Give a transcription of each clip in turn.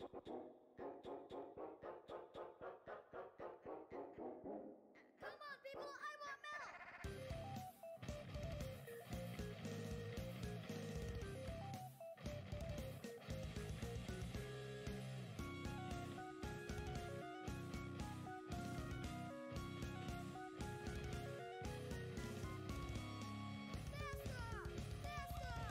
Come on, people! I want metal! Faster! Faster!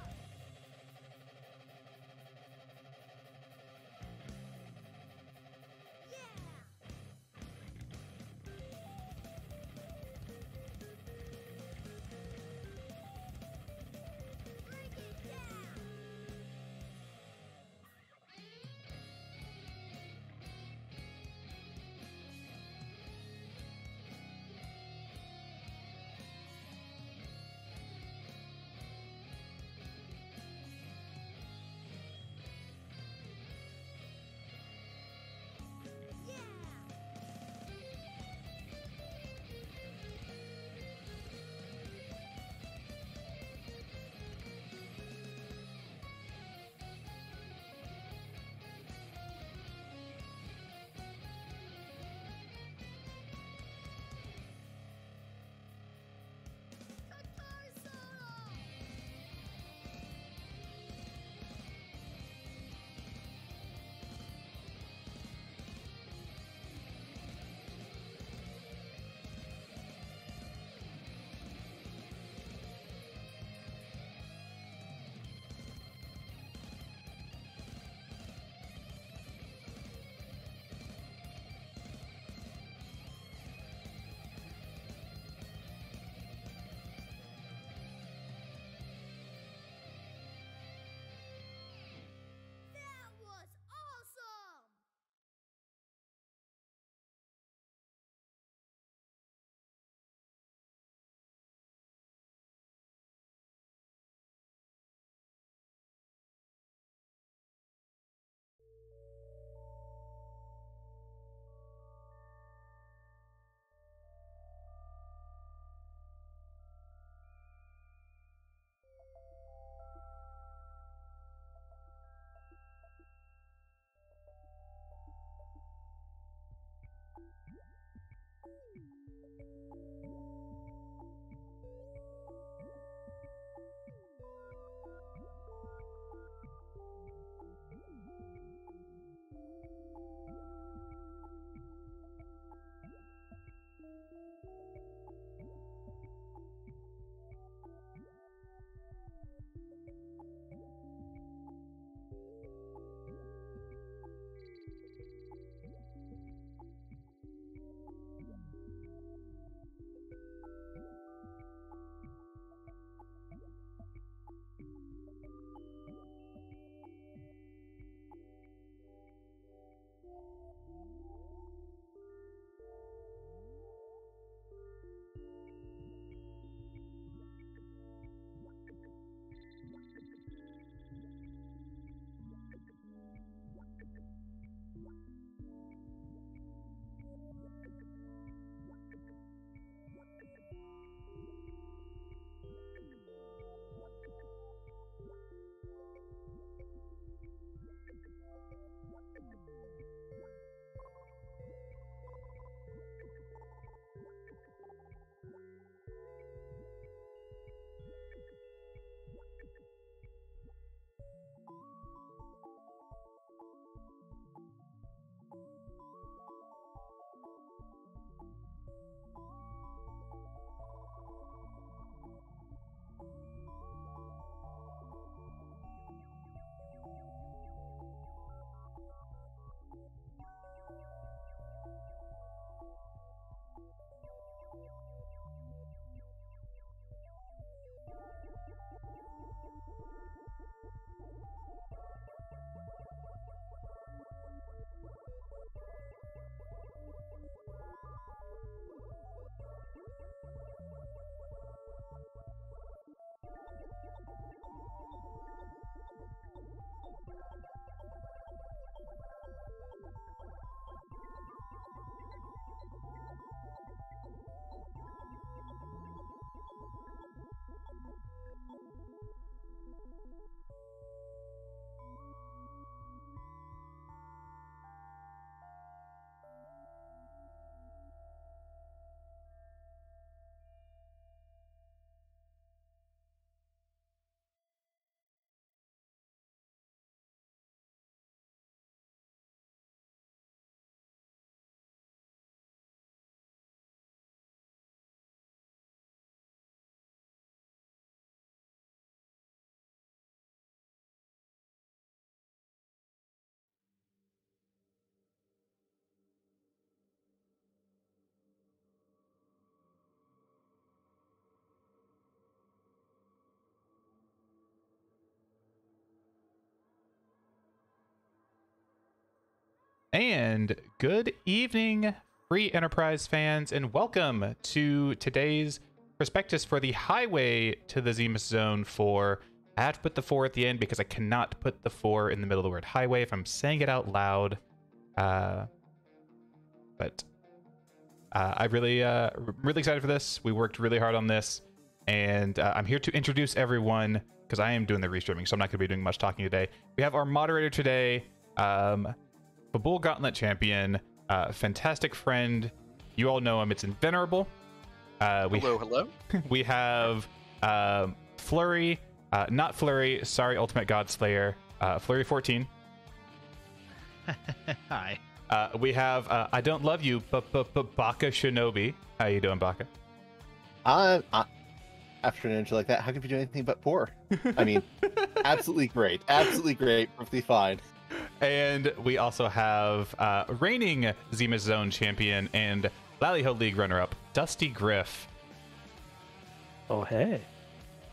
And good evening, free enterprise fans, and welcome to today's prospectus for the highway to the Zemus Zone 4. I have to put the 4 at the end because I cannot put the 4 in the middle of the word highway if I'm saying it out loud. But I'm really excited for this. We worked really hard on this, and I'm here to introduce everyone because I am doing the restreaming, so I'm not going to be doing much talking today. We have our moderator today, the Gauntlet champion, fantastic friend. You all know him. It's Invenerable. Hello. We have Flurry, not Flurry. Sorry, Ultimate Godslayer. Flurry 14. Hi. We have I don't love you, but Baka Shinobi. How you doing, Baka? After an intro like that, how could you do anything but poor? I mean, absolutely great. Absolutely great. Perfectly fine. And we also have reigning Zemus Zone champion and Lallyho League runner-up, Dusty Griff. Oh, hey.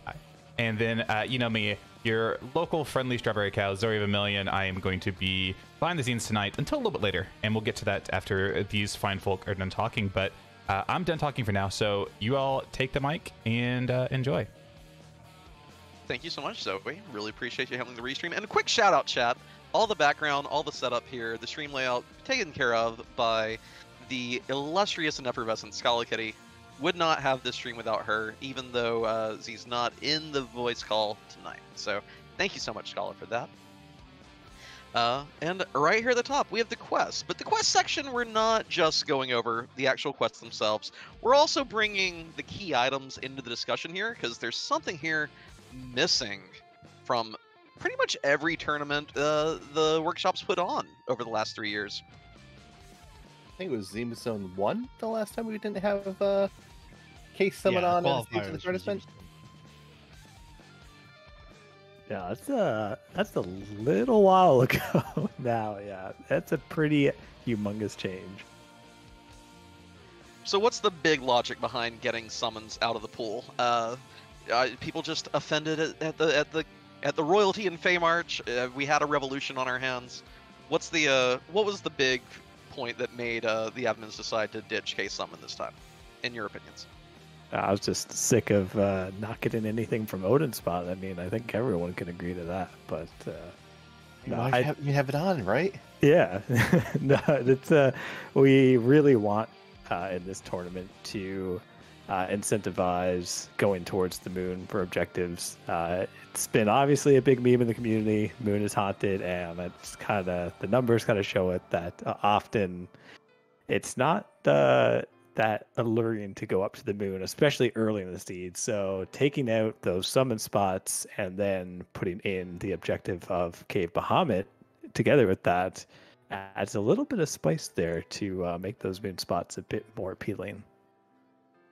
Hi. And then, you know me, your local friendly strawberry cow, Zoe of a Million. I am going to be behind the scenes tonight until a little bit later, and we'll get to that after these fine folk are done talking. But I'm done talking for now, so you all take the mic and enjoy. Thank you so much, Zoe. Really appreciate you handling the restream. And a quick shout out, chat. All the background, all the setup here, the stream layout taken care of by the illustrious and effervescent Scalikitty. Would not have this stream without her, even though Z's not in the voice call tonight. So thank you so much, Scala, for that. And right here at the top, we have the quests. But the quest section, we're not just going over the actual quests themselves. We're also bringing the key items into the discussion here, because there's something here missing from pretty much every tournament the workshop's put on over the last 3 years. I think it was Zemus Zone 1 the last time we didn't have case summon on as the participant. Yeah, that's a little while ago now. Yeah, that's a pretty humongous change. So what's the big logic behind getting summons out of the pool? People just offended at the royalty in Feymarch. We had a revolution on our hands. What was the big point that made the admins decide to ditch case summon this time, in your opinions? I was just sick of not getting anything from Odin's spot. I mean, I think everyone can agree to that. But you have it on, right? Yeah, no, it's we really want in this tournament to incentivize going towards the moon for objectives. It's been obviously a big meme in the community. Moon is haunted, and it's kind of the numbers kind of show it that often it's not that alluring to go up to the moon, especially early in the seed. So taking out those summon spots and then putting in the objective of Cave Bahamut together with that adds a little bit of spice there to make those moon spots a bit more appealing.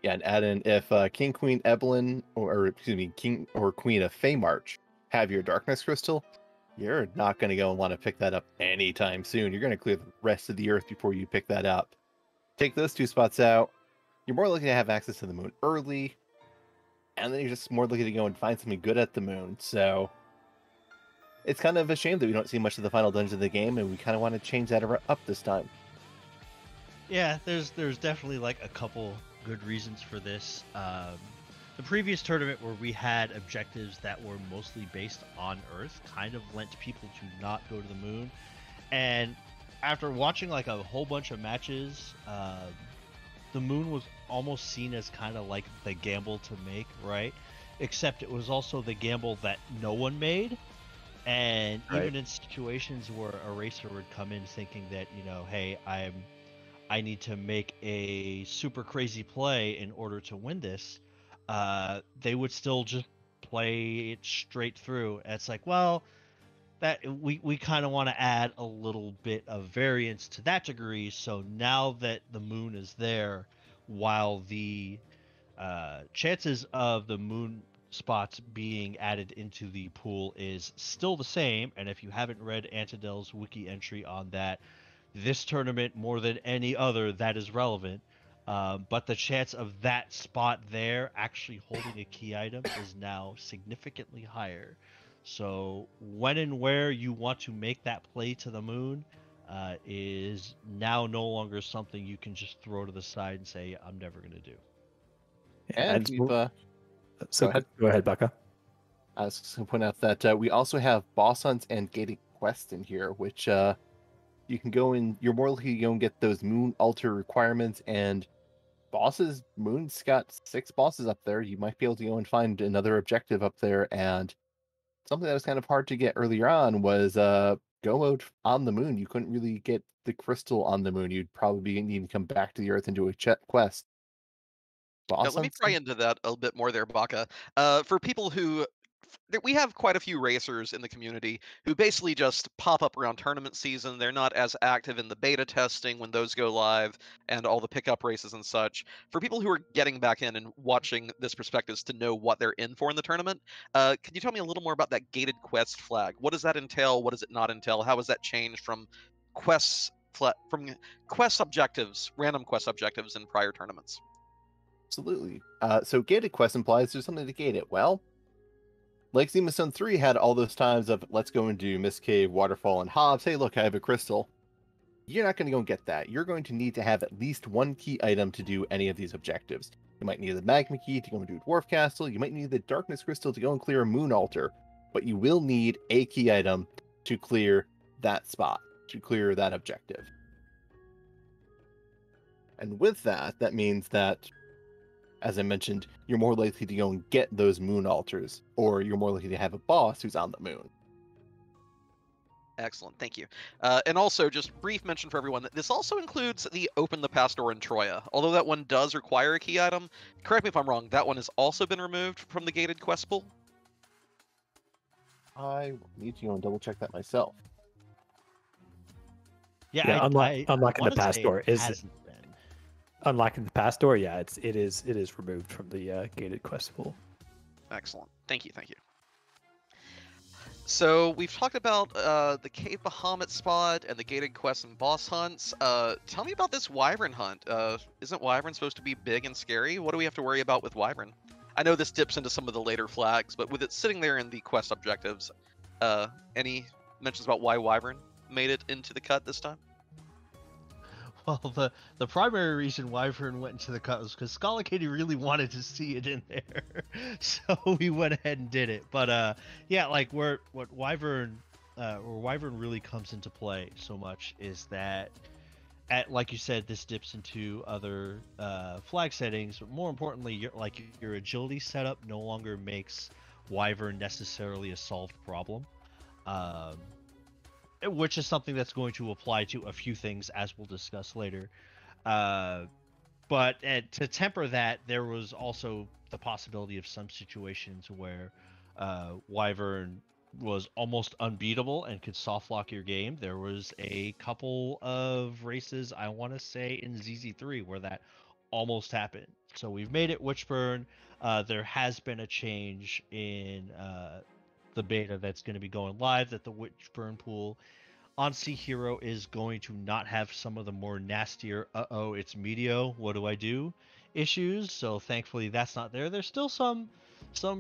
Yeah, and add in if King, Queen Evelyn, or excuse me, King or Queen of Feymarch have your Darkness Crystal, you're not going to go and want to pick that up anytime soon. You're going to clear the rest of the Earth before you pick that up. Take those two spots out, you're more likely to have access to the moon early, and then you're just more likely to go and find something good at the moon. So it's kind of a shame that we don't see much of the final dungeon of the game, and we kind of want to change that up this time. Yeah, there's definitely like a couple good reasons for this. The previous tournament where we had objectives that were mostly based on Earth kind of lent people to not go to the moon, and after watching like a whole bunch of matches, the moon was almost seen as kind of like the gamble to make, right? Except it was also the gamble that no one made. And right. Even in situations where a racer would come in thinking that, you know, hey, I need to make a super crazy play in order to win this, they would still just play it straight through. And it's like, well, that we kind of want to add a little bit of variance to that degree. So now that the moon is there, while the chances of the moon spots being added into the pool is still the same, and if you haven't read Antidel's wiki entry on that, this tournament more than any other that is relevant, but the chance of that spot there actually holding a key item is now significantly higher. So when and where you want to make that play to the moon, is now no longer something you can just throw to the side and say, I'm never going to do. And we've, so go ahead. Go ahead, Becca. I was just going to point out that we also have boss hunts and gated quests in here, which you can go in. You're more likely to go and get those moon altar requirements and bosses. Moon's got 6 bosses up there. You might be able to go and find another objective up there. And something that was kind of hard to get earlier on was go mode on the moon. You couldn't really get the crystal on the moon. You'd probably need to come back to the Earth and do a quest. Now, let me pry into that a bit more there, Baka. For people who we have quite a few racers in the community who basically just pop up around tournament season. They're not as active in the beta testing when those go live and all the pickup races and such. For people who are getting back in and watching this Prospectus to know what they're in for in the tournament, could you tell me a little more about that gated quest flag? What does that entail? What does it not entail? How has that changed from quest objectives, random quest objectives in prior tournaments? Absolutely. So gated quest implies there's something to gate it. Well, like Zemus Zone 3 had all those times of let's go and do Mist Cave, Waterfall, and Hobbs. Hey, look, I have a crystal. You're not going to go and get that. You're going to need to have at least one key item to do any of these objectives. You might need the Magma Key to go and do a Dwarf Castle. You might need the Darkness Crystal to go and clear a Moon Altar. But you will need a key item to clear that spot, to clear that objective. And with that, that means that, as I mentioned, you're more likely to go and get those moon altars, or you're more likely to have a boss who's on the moon. Excellent, thank you. And also, just brief mention for everyone that this also includes the Open the Past Door in Troya. Although that one does require a key item, correct me if I'm wrong, that one has also been removed from the gated quest pool? I need to go and double check that myself. Yeah, unlocking the past door is been. Unlocking the past door. Yeah, it is removed from the gated quest pool. Excellent. Thank you. So we've talked about the Cave Bahamut spot and the gated quests and boss hunts. Tell me about this Wyvern hunt. Isn't Wyvern supposed to be big and scary? What do we have to worry about with Wyvern? I know this dips into some of the later flags, but with it sitting there in the quest objectives, any mentions about why Wyvern made it into the cut this time? Well, the primary reason Wyvern went into the cut was because Katie really wanted to see it in there, so we went ahead and did it. But yeah, like what Wyvern really comes into play so much is that, like you said, this dips into other flag settings. But more importantly, your agility setup no longer makes Wyvern necessarily a solved problem. Which is something that's going to apply to a few things, as we'll discuss later. But to temper that, there was also the possibility of some situations where Wyvern was almost unbeatable and could soft lock your game. There was a couple of races, I want to say, in ZZ3 where that almost happened. So we've made it whichburn. There has been a change in the beta that's going to be going live, that the whichburn pool on Sea Hero is going to not have some of the more nastier it's Meteo, what do I do issues. So thankfully that's not there. There's still some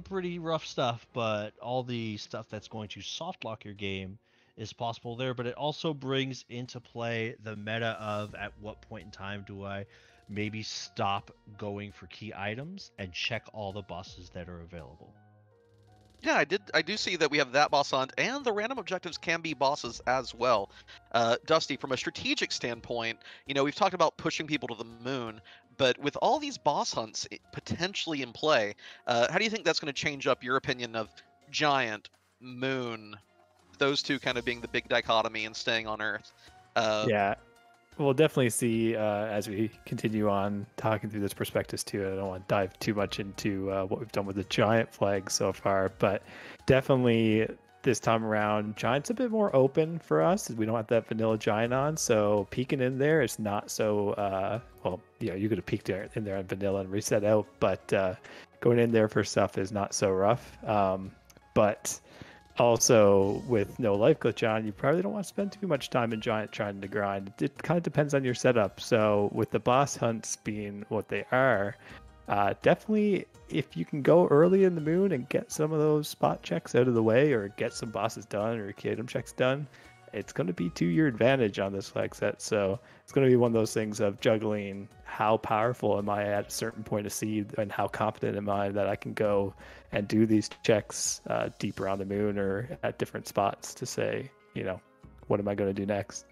pretty rough stuff, but all the stuff that's going to soft lock your game is possible there. But it also brings into play the meta of at what point in time do I maybe stop going for key items and check all the bosses that are available. Yeah, I do see that we have that boss hunt, and the random objectives can be bosses as well. Dusty, from a strategic standpoint, we've talked about pushing people to the moon, but with all these boss hunts potentially in play, how do you think that's going to change up your opinion of Giant, Moon, those two kind of being the big dichotomy and staying on Earth? Yeah. We'll definitely see as we continue on talking through this Prospectus too. I don't want to dive too much into what we've done with the Giant flag so far, but definitely this time around, Giant's a bit more open for us. We don't have that vanilla Giant on, so peeking in there is not so, you could have peeked in there on vanilla and reset out, but going in there for stuff is not so rough. But also, with no life glitch on, you probably don't want to spend too much time in Giant trying to grind. It kind of depends on your setup. So with the boss hunts being what they are, definitely if you can go early in the moon and get some of those spot checks out of the way, or get some bosses done or key item checks done, it's going to be to your advantage on this Flagset. So it's going to be one of those things of juggling how powerful am I at a certain point of seed, and how confident am I that I can go and do these checks deep around the moon or at different spots to say, what am I going to do next?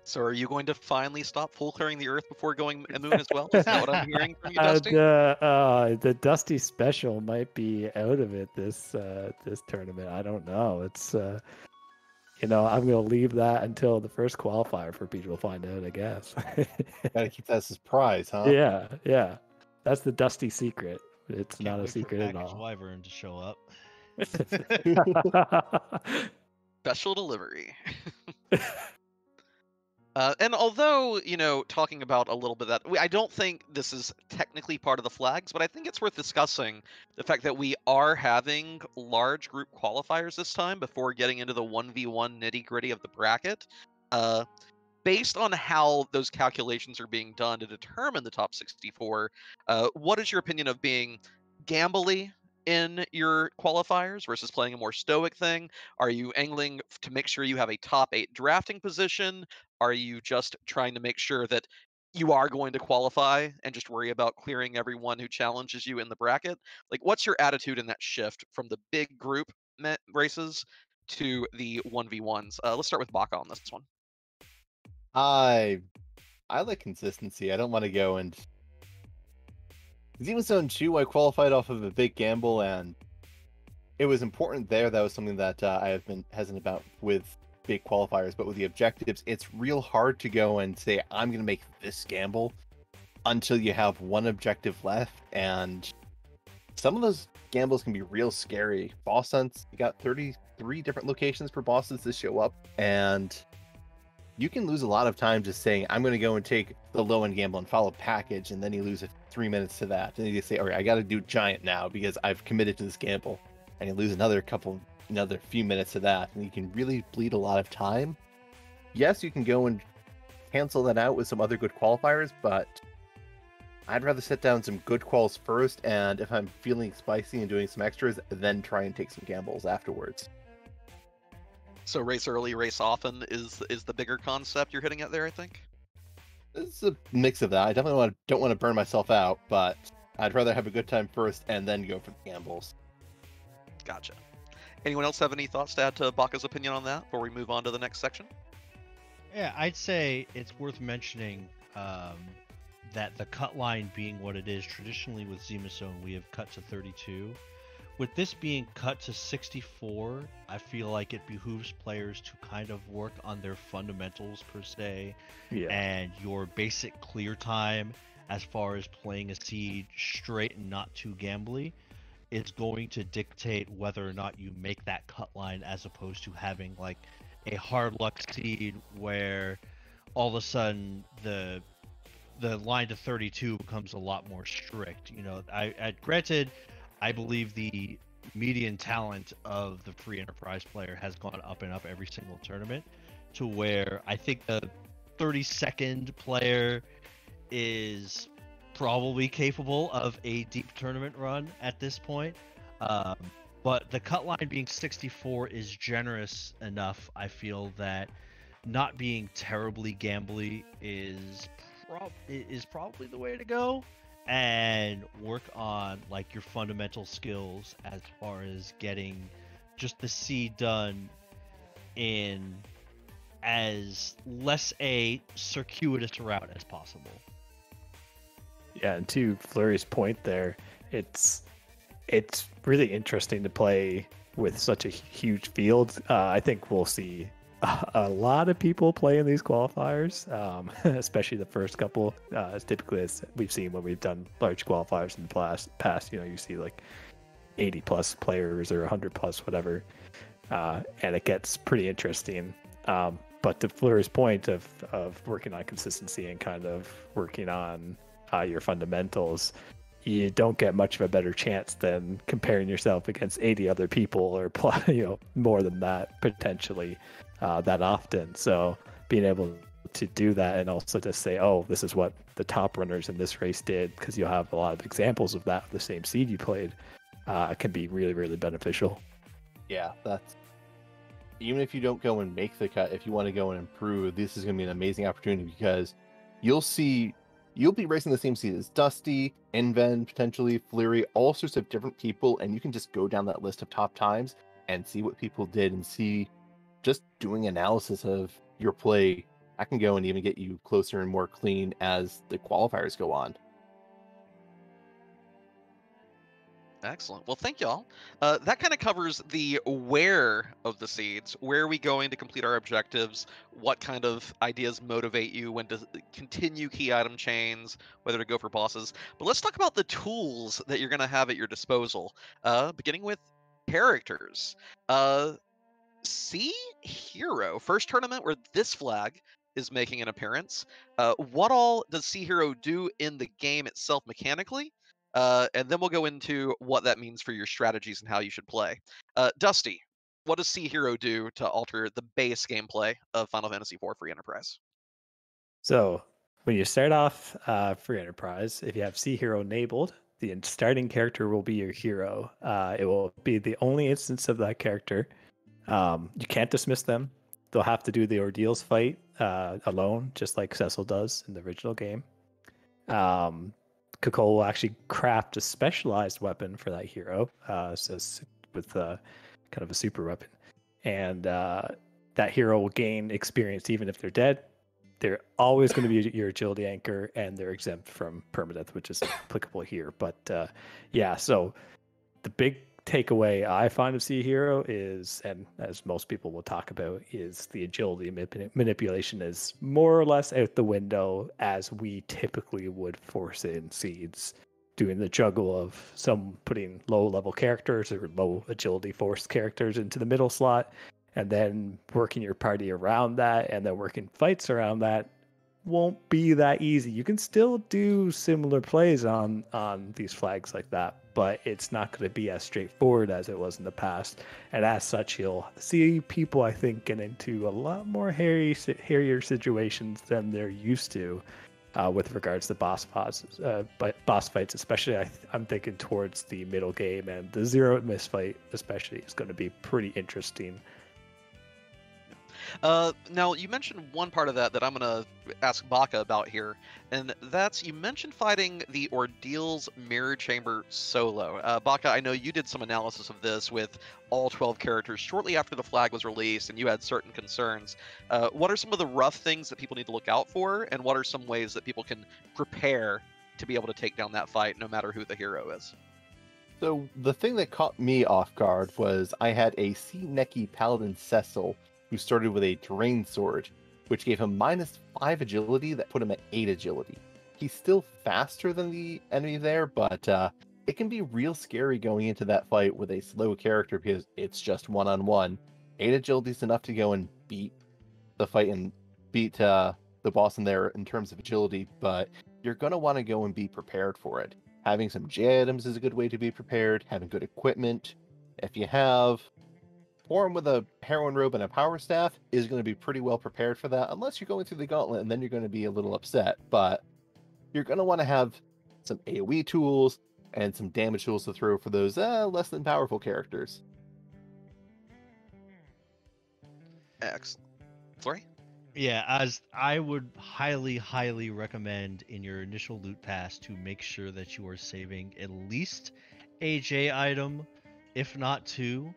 So are you going to finally stop full clearing the Earth before going moon as well? Is that what I'm hearing from you, Dusty? The Dusty special might be out of it this tournament. I don't know. It's I'm going to leave that until the first qualifier for people to find out, I guess. Gotta keep that as a surprise, huh? Yeah. That's the Dusty secret. It's Can't not a wait for secret at Package all. Wyvern to show up. Special delivery. And although, talking about a little bit of that, I don't think this is technically part of the flags, but I think it's worth discussing the fact that we are having large group qualifiers this time before getting into the 1v1 nitty-gritty of the bracket. Based on how those calculations are being done to determine the top 64, what is your opinion of being gambly in your qualifiers versus playing a more stoic thing? Are you angling to make sure you have a top 8 drafting position? Are you just trying to make sure that you are going to qualify and just worry about clearing everyone who challenges you in the bracket? Like, what's your attitude in that shift from the big group races to the 1v1s? Let's start with Baka on this one. I like consistency. I don't want to go and Zemus Zone 2, I qualified off of a big gamble, and it was important there. That was something that I have been hesitant about with big qualifiers, but with the objectives, it's real hard to go and say, I'm going to make this gamble until you have one objective left, and some of those gambles can be real scary. Boss hunts, you got 33 different locations for bosses to show up, and you can lose a lot of time just saying, I'm going to go and take the low-end gamble and follow package, and then you lose 3 minutes to that. And you say, all right, I got to do giant now because I've committed to this gamble. And you lose another few minutes to that. And you can really bleed a lot of time. Yes, you can go and cancel that out with some other good qualifiers, but I'd rather set down some good quals first, and if I'm feeling spicy and doing some extras, then try and take some gambles afterwards. So race early, race often is the bigger concept you're hitting at there, I think? It's a mix of that. I definitely don't want to burn myself out, but I'd rather have a good time first and then go for the gambles. Gotcha. Anyone else have any thoughts to add to Baka's opinion on that before we move on to the next section? Yeah, I'd say it's worth mentioning that the cut line being what it is, traditionally with Zemus Zone, we have cut to 32. With this being cut to 64, I feel like it behooves players to kind of work on their fundamentals per se, and your basic clear time as far as playing a seed straight and not too gambly. It's going to dictate whether or not you make that cut line, as opposed to having like a hard luck seed where all of a sudden the line to 32 becomes a lot more strict. Granted, I believe the median talent of the free enterprise player has gone up and up every single tournament, to where I think the 32nd player is probably capable of a deep tournament run at this point. But the cut line being 64 is generous enough. I feel that not being terribly gambly is probably the way to go, and work on like your fundamental skills as far as getting just the seed done in as less a circuitous route as possible. Yeah, and to Flurry's point there, it's really interesting to play with such a huge field. I think we'll see a lot of people play in these qualifiers, especially the first couple. As typically as we've seen when we've done large qualifiers in the past, you see like 80 plus players or 100 plus, whatever, and it gets pretty interesting. But to Flurry's point of working on consistency and kind of working on your fundamentals, you don't get much of a better chance than comparing yourself against 80 other people, or more than that potentially that often. So being able to do that, and also to say, oh, this is what the top runners in this race did, because you'll have a lot of examples of that, the same seed you played, can be really, really beneficial. yeah, that's even if you don't go and make the cut, if you want to go and improve, this is going to be an amazing opportunity because you'll be racing the same seat as Dusty, Inven, potentially Fleury, all sorts of different people, and you can just go down that list of top times and see what people did and see just doing analysis of your play. I can go and even get you closer and more clean as the qualifiers go on. Excellent. Well, thank y'all. That kind of covers the where of the seeds. Where are we going to complete our objectives? What kind of ideas motivate you when to continue key item chains, whether to go for bosses. But let's talk about the tools that you're going to have at your disposal, beginning with characters. See Hero, first tournament where this flag is making an appearance. What all does See Hero do in the game itself mechanically? And then we'll go into what that means for your strategies and how you should play. Dusty, what does See Hero do to alter the base gameplay of Final Fantasy IV Free Enterprise? So when you start off Free Enterprise, if you have See Hero enabled, the starting character will be your hero. It will be the only instance of that character. You can't dismiss them. They'll have to do the ordeals fight alone, just like Cecil does in the original game. Kakol will actually craft a specialized weapon for that hero, with kind of a super weapon. And that hero will gain experience even if they're dead. They're always going to be your agility anchor, and they're exempt from permadeath, which is applicable here. But yeah, so the big takeaway I find of See Hero is, and as most people will talk about, is the agility manipulation is more or less out the window as we typically would force in seeds, doing the juggle of some putting low level characters or low agility forced characters into the middle slot, and then working your party around that, and then working fights around that won't be that easy. You can still do similar plays on these flags like that, but it's not going to be as straightforward as it was in the past. And as such, you'll see people, I think, get into a lot more hairier situations than they're used to with regards to boss fights, especially I'm thinking towards the middle game, and the zero miss fight especially is going to be pretty interesting. Now, you mentioned one part of that I'm going to ask Baka about here, and that's you mentioned fighting the Ordeals Mirror Chamber solo. Baka, I know you did some analysis of this with all 12 characters shortly after the flag was released, and you had certain concerns. What are some of the rough things that people need to look out for, and what are some ways that people can prepare to be able to take down that fight, no matter who the hero is? So the thing that caught me off guard was I had a Sea Necky Paladin Cecil who started with a Terrain Sword, which gave him -5 agility that put him at 8 agility. He's still faster than the enemy there, but it can be real scary going into that fight with a slow character because it's just one-on-one. 8 agility is enough to go and beat the fight and beat the boss in there in terms of agility, but you're going to want to go and be prepared for it. Having some J items is a good way to be prepared, having good equipment. If you have Form with a heroin robe and a power staff is going to be pretty well prepared for that, unless you're going through the gauntlet, and then you're going to be a little upset. But you're going to want to have some AoE tools and some damage tools to throw for those less than powerful characters. Excellent. Flurry? Yeah, as I would highly recommend in your initial loot pass to make sure that you are saving at least a J item, if not 2.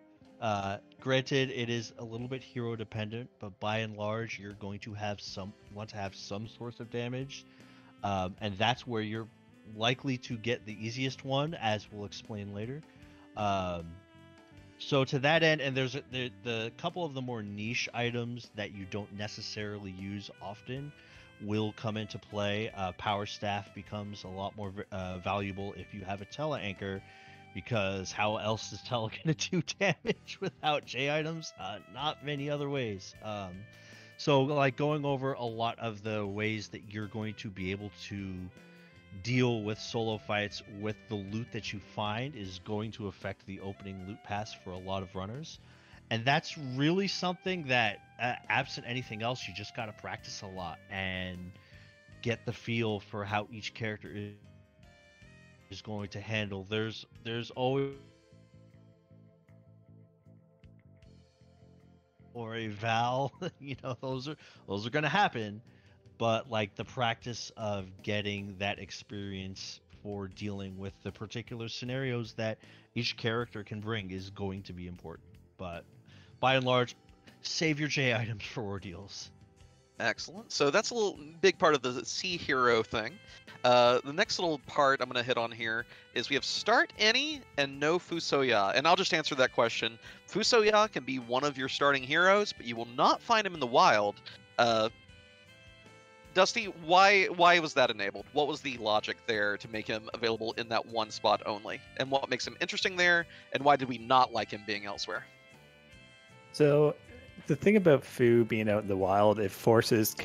Granted, it is a little bit hero dependent, but by and large, you're going to want to have some source of damage, and that's where you're likely to get the easiest one, as we'll explain later. So to that end, and there's the couple of the more niche items that you don't necessarily use often will come into play. Power staff becomes a lot more valuable if you have a tele anchor, because how else is Tele going to do damage without J items? Not many other ways. So like going over a lot of the ways that you're going to be able to deal with solo fights with the loot that you find is going to affect the opening loot pass for a lot of runners. And that's really something that, absent anything else, you just got to practice a lot and get the feel for how each character is going to handle. There's always or a Val, those are gonna happen. But like the practice of getting that experience for dealing with the particular scenarios that each character can bring is going to be important. But by and large, save your J items for ordeals. Excellent. So that's a little big part of the sea hero thing. The next little part I'm going to hit on here is we have start any and no fusoya. And I'll just answer that question. Fusoya can be one of your starting heroes, but you will not find him in the wild. Dusty, why was that enabled? What was the logic there to make him available in that one spot only? And what makes him interesting there? And why did we not like him being elsewhere? So the thing about Fu being out in the wild, it forces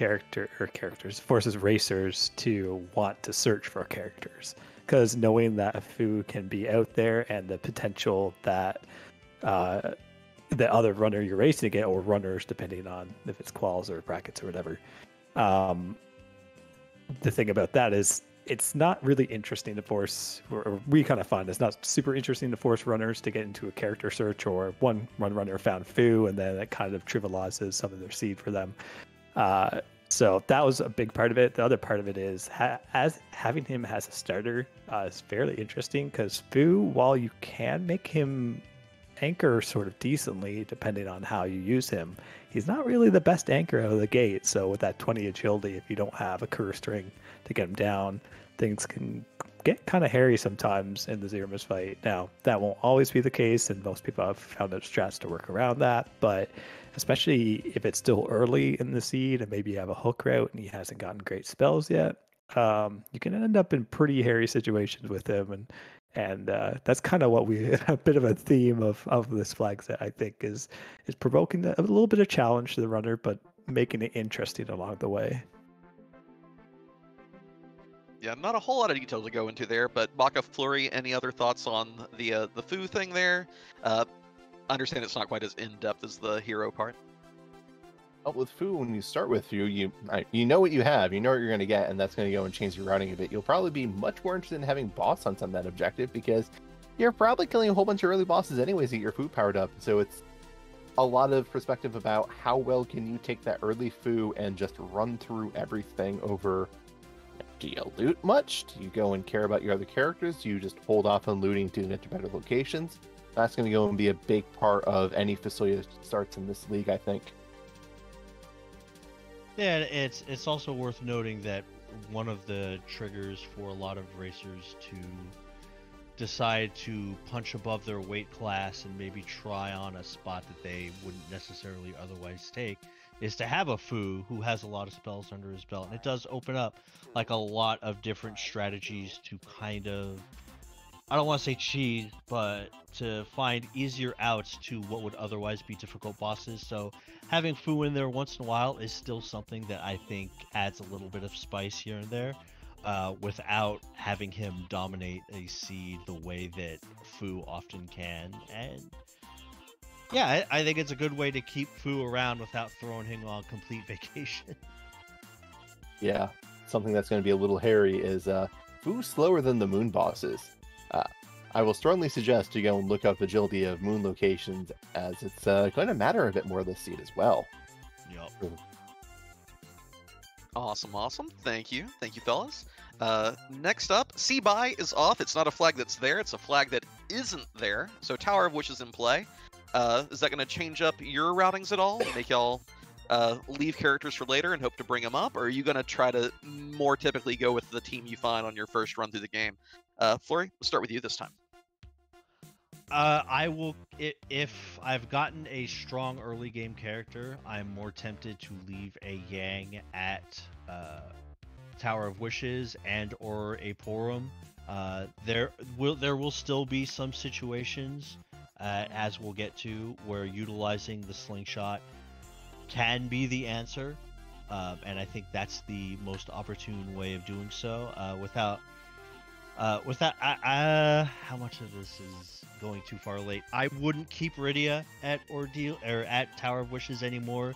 forces racers to want to search for characters, because knowing that Fu can be out there and the potential that the other runner you're racing against, or runners depending on if it's quals or brackets or whatever. The thing about that is it's not really interesting to force, or we kind of find it's not super interesting to force runners to get into a character search, or one runner found Fu and then it kind of trivializes some of their seed for them. So that was a big part of it. The other part of it is as having him as a starter is fairly interesting, because Fu, while you can make him anchor sort of decently depending on how you use him, he's not really the best anchor out of the gate. So with that 20 agility, if you don't have a career string to get him down, things can get kind of hairy sometimes in the Zemus fight. Now, that won't always be the case, and most people have found out strats to work around that, but especially if it's still early in the seed and maybe you have a hook route and he hasn't gotten great spells yet, you can end up in pretty hairy situations with him, and that's kind of what a bit of a theme of this flag set, I think, is provoking a little bit of challenge to the runner, but making it interesting along the way. Yeah, not a whole lot of detail to go into there, but Baka Flurry, any other thoughts on the Fu thing there? Understand it's not quite as in-depth as the hero part. Well, with Fu, when you start with Fu, you know what you have, you know what you're going to get, and that's going to go and change your routing a bit. You'll probably be much more interested in having boss hunts on that objective, because you're probably killing a whole bunch of early bosses anyways that your Fu powered up. So it's a lot of perspective about how well can you take that early Fu and just run through everything over. Do you loot much? Do you go and care about your other characters? Do you just hold off on looting to get to better locations? That's going to go and be a big part of any fusoya starts in this league, I think. Yeah, it's also worth noting that one of the triggers for a lot of racers to decide to punch above their weight class and maybe try on a spot that they wouldn't necessarily otherwise take is to have a Fu who has a lot of spells under his belt. And it does open up like a lot of different strategies to kind of, I don't want to say cheat, but to find easier outs to what would otherwise be difficult bosses. So having Fu in there once in a while is still something that I think adds a little bit of spice here and there, without having him dominate a seed the way that Fu often can. And yeah, I think it's a good way to keep Fu around without throwing him on complete vacation. Yeah, something that's going to be a little hairy is Fu's slower than the moon bosses. I will strongly suggest you go and look up agility of moon locations, as it's going to matter a bit more this seed as well. Yep. Awesome. Thank you, fellas. Next up, C-Buy is off. It's not a flag that's there, it's a flag that isn't there. So Tower of Wishes in play. Is that going to change up your routings at all? Make y'all leave characters for later and hope to bring them up? Or are you going to try to more typically go with the team you find on your first run through the game? Flurry, let's start with you this time. I will, if I've gotten a strong early game character, I'm more tempted to leave a Yang at Tower of Wishes and or a Porum. There will still be some situations, as we'll get to, where utilizing the slingshot can be the answer, and I think that's the most opportune way of doing so. Without how much of this is going too far late? I wouldn't keep Rydia at Ordeal or at Tower of Wishes anymore.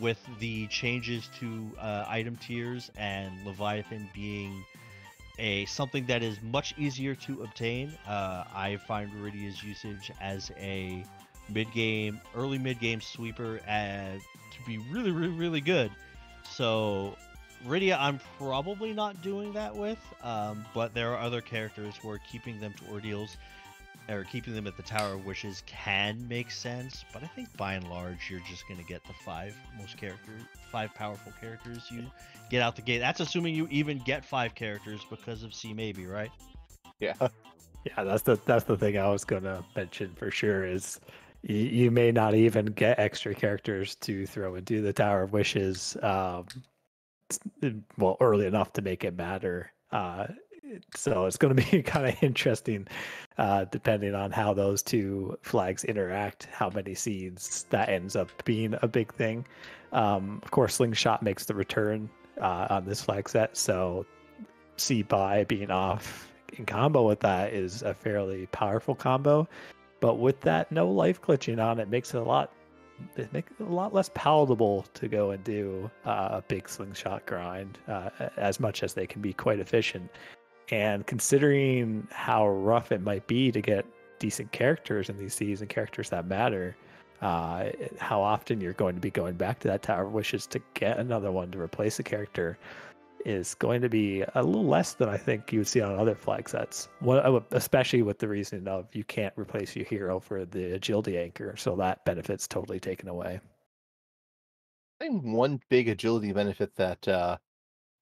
With the changes to item tiers and Leviathan being something that is much easier to obtain, I find Rydia's usage as a mid-game, early mid-game sweeper to be really, really, really good. So Rydia, I'm probably not doing that with, but there are other characters where keeping them to ordeals or keeping them at the Tower of Wishes can make sense. But I think by and large, you're just going to get the five powerful characters you get out the gate. That's assuming you even get 5 characters because of C maybe, right? Yeah. Yeah, that's the thing I was gonna mention for sure is you may not even get extra characters to throw into the Tower of Wishes, well, early enough to make it matter. So it's going to be kind of interesting, depending on how those two flags interact, how many seeds that ends up being a big thing. Of course, Slingshot makes the return on this flag set, so C-Buy being off in combo with that is a fairly powerful combo. But with that no life glitching on, it makes it a lot less palatable to go and do a big Slingshot grind, as much as they can be quite efficient. And considering how rough it might be to get decent characters in these seeds and characters that matter, how often you're going to be going back to that Tower of Wishes to get another one to replace a character is going to be a little less than I think you would see on other flag sets. Especially with the reason of you can't replace your hero for the agility anchor, so that benefit's totally taken away. I think one big agility benefit that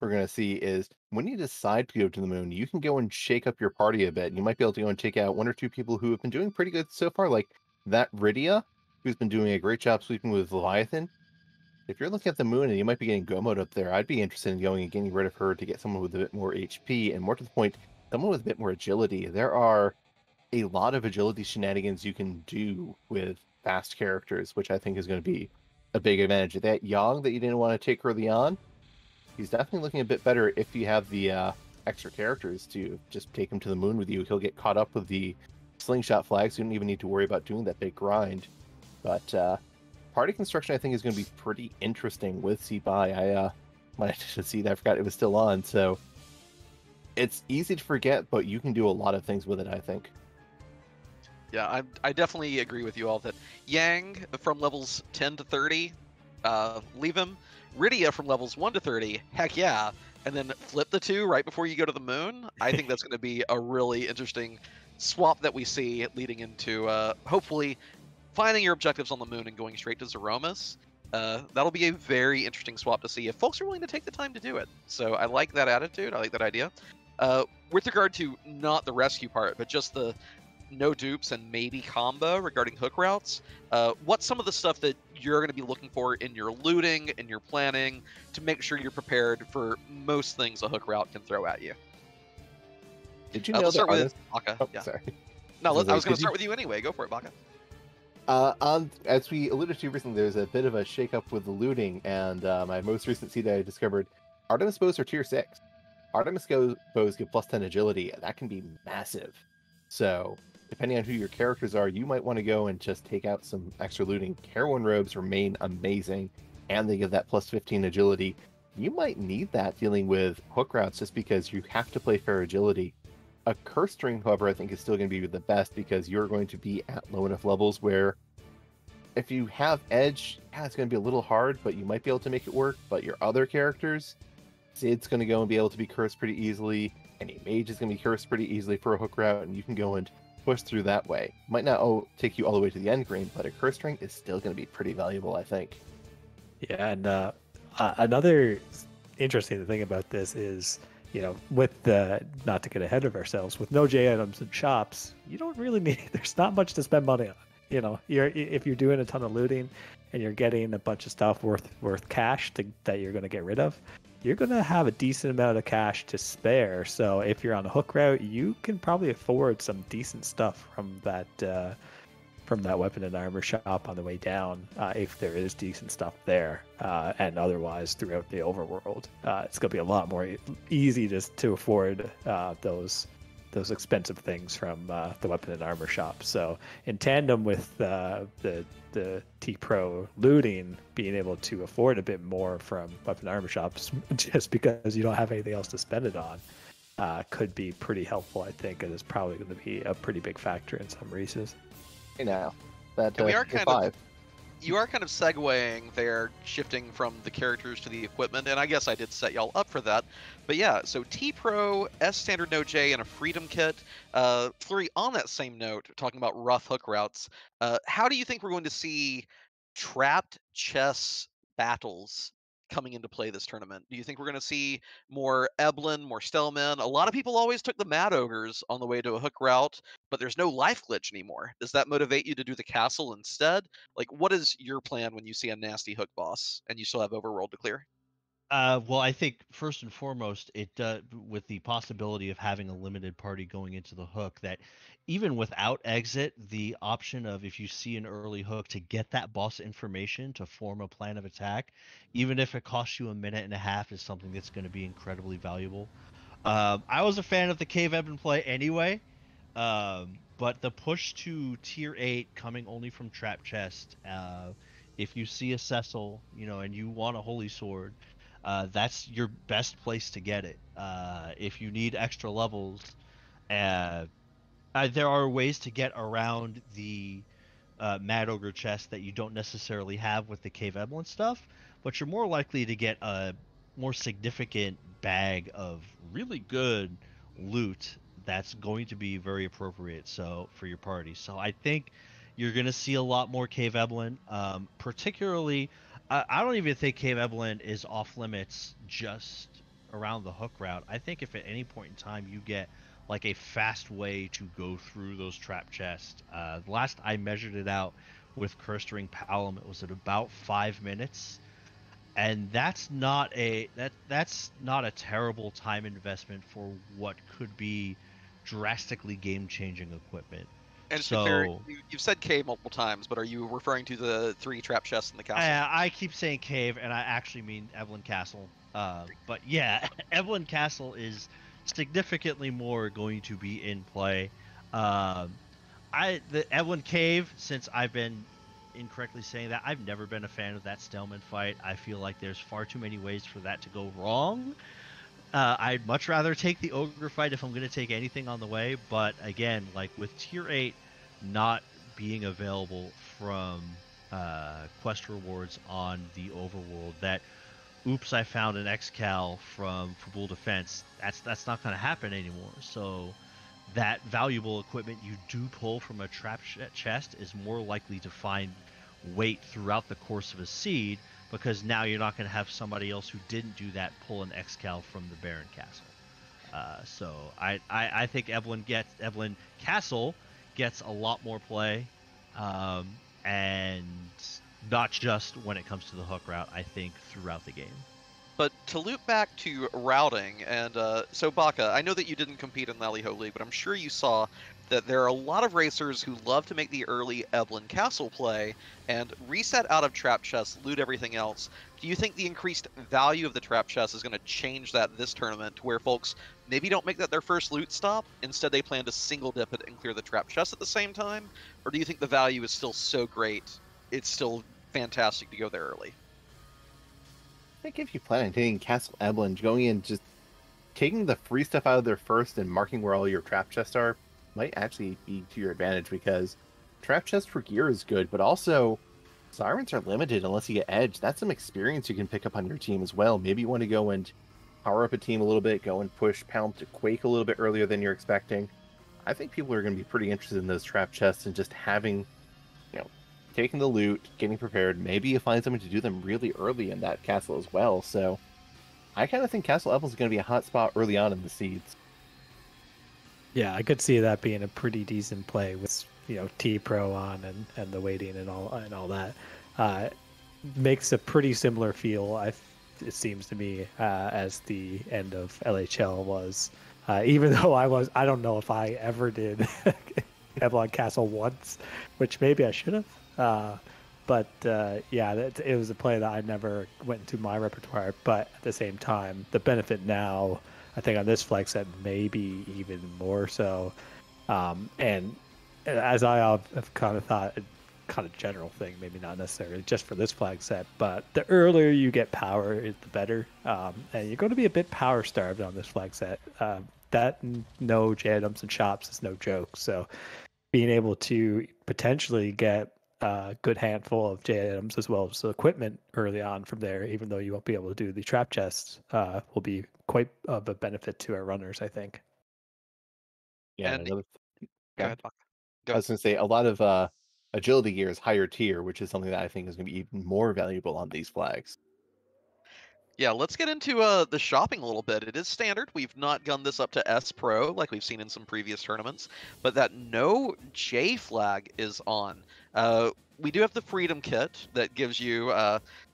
we're going to see is when you decide to go to the moon, you can go and shake up your party a bit. You might be able to go and take out 1 or 2 people who have been doing pretty good so far, like that Rydia, who's been doing a great job sweeping with Leviathan. If you're looking at the moon and you might be getting Gomod up there, I'd be interested in going and getting rid of her to get someone with a bit more HP, and more to the point, someone with a bit more agility. There are a lot of agility shenanigans you can do with fast characters, which I think is going to be a big advantage. That Yang that you didn't want to take early on, he's definitely looking a bit better if you have the extra characters to just take him to the moon with you. He'll get caught up with the Slingshot flag, so you don't even need to worry about doing that big grind. But party construction, I think, is going to be pretty interesting with C-Buy. When I did see that, I forgot it was still on, so it's easy to forget, but you can do a lot of things with it, I think. Yeah, I definitely agree with you all that Yang from levels 10 to 30, leave him. Rydia from levels 1 to 30, heck yeah. And then flip the two right before you go to the moon. I think that's going to be a really interesting swap that we see leading into hopefully finding your objectives on the moon and going straight to Zeromus. That'll be a very interesting swap to see if folks are willing to take the time to do it. So I like that attitude. I like that idea. With regard to not the rescue part, but just the no dupes and maybe combo regarding hook routes, what's some of the stuff that you're going to be looking for in your looting and your planning to make sure you're prepared for most things a hook route can throw at you? Did you know let's that start with Baka. Oh, Yeah. sorry. No, I was going Did to start with you anyway. Go for it, Baka. As we alluded to recently, there's a bit of a shake-up with the looting, and my most recent seed I discovered, Artemis bows are tier 6. Artemis bows give plus 10 agility, and that can be massive. So, depending on who your characters are, you might want to go and just take out some extra looting. Careworn robes remain amazing, and they give that plus 15 agility. You might need that dealing with hook routes just because you have to play fair agility. A curse string, however, I think is still going to be the best because you're going to be at low enough levels where if you have edge, yeah, it's going to be a little hard, but you might be able to make it work. But your other characters, Sid's going to go and be able to be cursed pretty easily. Any mage is going to be cursed pretty easily for a hook route, and you can go and push through that way. Might not take you all the way to the end game, but a curse string is still going to be pretty valuable, I think. Yeah, and another interesting thing about this is, you know, with the, not to get ahead of ourselves, with no J items and shops, you don't really need, there's not much to spend money on. You know, if you're doing a ton of looting and you're getting a bunch of stuff worth cash that you're going to get rid of, you're going to have a decent amount of cash to spare. So if you're on a hook route, you can probably afford some decent stuff from that weapon and armor shop on the way down, if there is decent stuff there, and otherwise throughout the overworld. It's going to be a lot more easy to afford those expensive things from the weapon and armor shop. So in tandem with the Tpro looting, being able to afford a bit more from weapon and armor shops just because you don't have anything else to spend it on, could be pretty helpful, I think, and is probably going to be a pretty big factor in some races. Hey now, that And we are tier kind of 5. you are kind of segueing there, shifting from the characters to the equipment, and I guess I did set y'all up for that. But yeah, so Tpro, Sstandard Node J, and a Freedom Kit. Flurry, on that same note, talking about rough hook routes, how do you think we're going to see trapped chess battles coming into play this tournament? Do you think we're going to see more Eblin, more Stellmen? A lot of people always took the Mad Ogres on the way to a hook route, but there's no life glitch anymore. Does that motivate you to do the castle instead? Like, what is your plan when you see a nasty hook boss and you still have overworld to clear? Well, I think first and foremost, it with the possibility of having a limited party going into the hook, that even without exit, the option of if you see an early hook to get that boss information to form a plan of attack, even if it costs you a minute and a half, is something that's going to be incredibly valuable. I was a fan of the Cave Ebb and play anyway, but the push to tier 8 coming only from trap chest, if you see a Cecil, and you want a holy sword, that's your best place to get it. If you need extra levels, there are ways to get around the Mad Ogre chest that you don't necessarily have with the Cave Eblin stuff, but you're more likely to get a more significant bag of really good loot that's going to be very appropriate for your party. So I think you're going to see a lot more Cave Eblin, particularly. I don't even think Cave Eblin is off limits just around the hook route. I think if at any point in time you get like a fast way to go through those trap chests. Last I measured it out with Cursed Ring Palom, it was at about 5 minutes, and that's not a terrible time investment for what could be drastically game-changing equipment. And to be fair, you've said cave multiple times, but are you referring to the 3 trap chests in the castle? I keep saying cave, and I actually mean Evelyn Castle. But yeah, Evelyn Castle is significantly more going to be in play. The Evelyn Cave, since I've been incorrectly saying that, I've never been a fan of that Stellman fight. I feel like there's far too many ways for that to go wrong. I'd much rather take the Ogre fight if I'm going to take anything on the way, but again, like with tier 8 not being available from quest rewards on the overworld, that oops, I found an Xcal from Fabul Defense, that's not going to happen anymore. So that valuable equipment you do pull from a trap chest is more likely to find weight throughout the course of a seed, because now you're not going to have somebody else who didn't do that pull an Xcal from the Baron Castle. So I think Evelyn Castle gets a lot more play, and not just when it comes to the hook route, I think throughout the game. But to loop back to routing, and so Baka, I know that you didn't compete in Lally Ho League, but I'm sure you saw that there are a lot of racers who love to make the early Evelyn Castle play and reset out of trap chests, loot everything else. Do you think the increased value of the trap chest is going to change that this tournament, to where folks maybe don't make that their first loot stop, instead they plan to single dip it and clear the trap chest at the same time? Or do you think the value is still so great, it's still fantastic to go there early? I think if you plan on taking Castle Evelyn, going in, just taking the free stuff out of there first and marking where all your trap chests are might actually be to your advantage, because trap chest for gear is good, but also sirens are limited unless you get edge. That's some experience you can pick up on your team as well. Maybe you want to go and power up a team a little bit, go and push Palm to Quake a little bit earlier than you're expecting. I think people are going to be pretty interested in those trap chests and just having, taking the loot, getting prepared. Maybe you find something to do them really early in that castle as well. So I kind of think Castle Evelyn is going to be a hot spot early on in the seeds. Yeah, I could see that being a pretty decent play with Tpro on and the waiting and all that. Makes a pretty similar feel, it seems to me, as the end of LHL was. Even though I don't know if I ever did Evelyn Castle once, which maybe I should have. But it was a play that I never went into my repertoire. But at the same time, the benefit now, I think on this Flagset, maybe even more so. And as I have kind of thought, kind of general thing, maybe not necessarily just for this Flagset, but the earlier you get power, the better. And you're going to be a bit power starved on this Flagset. That no jadums and chops is no joke. So being able to potentially get a good handful of J items as well as equipment early on from there, even though you won't be able to do the trap chests, will be quite of a benefit to our runners, I think. Yeah, And another. go Yeah. ahead, Buck. I was going to say a lot of agility gear is higher tier, which is something that I think is going to be even more valuable on these flags. Yeah, let's get into the shopping a little bit. It is standard. We've not gone this up to S Pro like we've seen in some previous tournaments, but that no J flag is on. We do have the Freedom Kit that gives you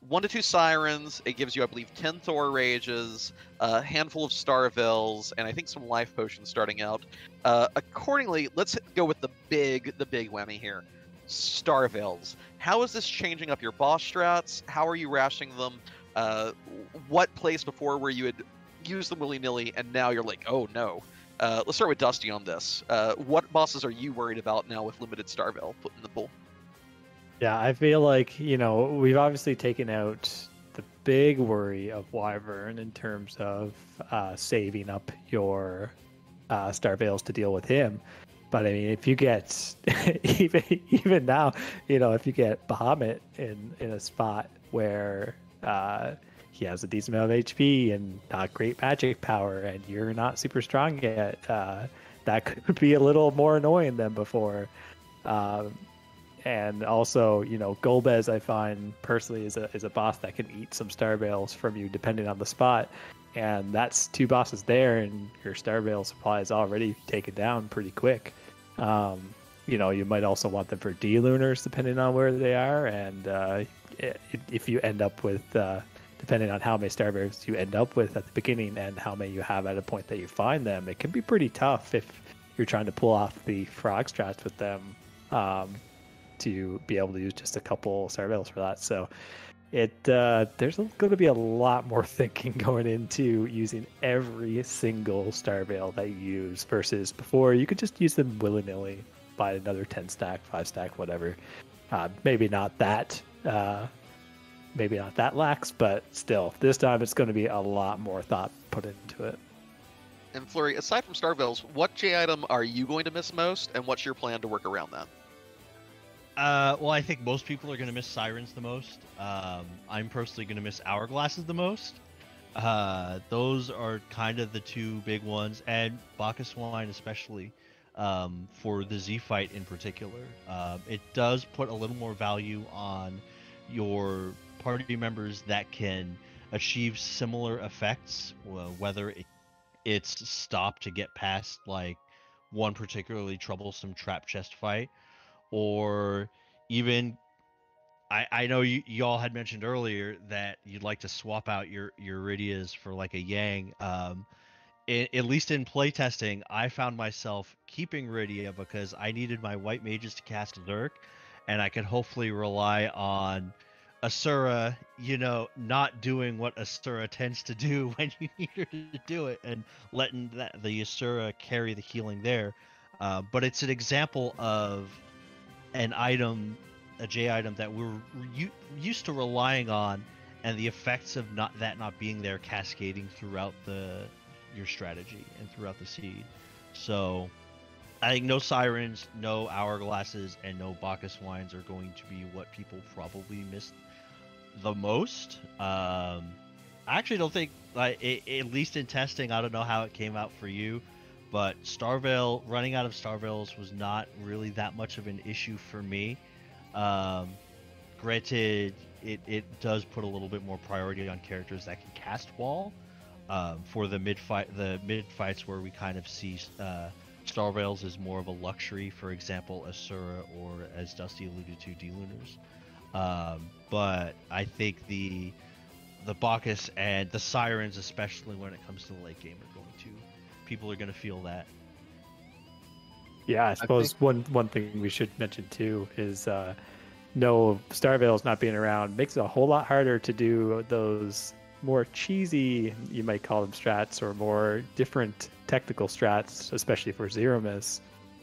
1 to 2 Sirens. It gives you, I believe, 10 Thor Rages, a handful of Starvels, and I think some Life Potions starting out. Accordingly, let's go with the big whammy here. Starvels. How is this changing up your boss strats? How are you rationing them? What place before where you had used them willy-nilly and now you're like, oh no. Let's start with Dusty on this. What bosses are you worried about now with limited Starvel put in the pool? Yeah, I feel like, we've obviously taken out the big worry of Wyvern in terms of saving up your Starvales to deal with him. But I mean, if you get even now, if you get Bahamut in a spot where he has a decent amount of HP and not great magic power, and you're not super strong yet, that could be a little more annoying than before. And also, Golbez, I find personally is a boss that can eat some Starvales from you depending on the spot. And that's 2 bosses there, and your Starvale supply is already taken down pretty quick. You might also want them for D-Lunars depending on where they are. And if you end up with, depending on how many Starvales you end up with at the beginning and how many you have at a point that you find them, it can be pretty tough if you're trying to pull off the frog strats with them. To be able to use just a couple Starvales for that. So there's going to be a lot more thinking going into using every single Starvale that you use versus before you could just use them willy-nilly, buy another 10 stack, 5 stack, whatever. Maybe not that lax, but still, this time it's going to be a lot more thought put into it. And Flurry, aside from Starvales, what J item are you going to miss most, and what's your plan to work around that? Well, I think most people are going to miss Sirens the most. I'm personally going to miss Hourglasses the most. Those are kind of the 2 big ones, and Bacchus Wine especially, for the Z fight in particular. It does put a little more value on your party members that can achieve similar effects, whether it's stopped to get past like one particularly troublesome trap chest fight, or even I know y'all had mentioned earlier that you'd like to swap out your Iridias for like a Yang. At least in playtesting, I found myself keeping Iridia because I needed my white mages to cast Zerk, and I could hopefully rely on Asura, not doing what Asura tends to do when you need her to do it, and letting the Asura carry the healing there. But it's an example of an item, a J item that we're used to relying on, and the effects of not being there cascading throughout your strategy and throughout the seed. So I think no Sirens, no Hourglasses, and no Bacchus Wines are going to be what people probably missed the most. I actually don't think, at least in testing, I don't know how it came out for you, but running out of Starvales was not really that much of an issue for me. Granted, it does put a little bit more priority on characters that can cast Wall. For the mid fights where we kind of see Starvales is more of a luxury, for example, Asura, or as Dusty alluded to, D-Lunars. But I think the Bacchus and the Sirens, especially when it comes to the late game, people are going to feel that. Yeah, I suppose one thing we should mention too is no Starvales not being around makes it a whole lot harder to do those more cheesy, you might call them strats, or more different technical strats, especially for Zero Miss,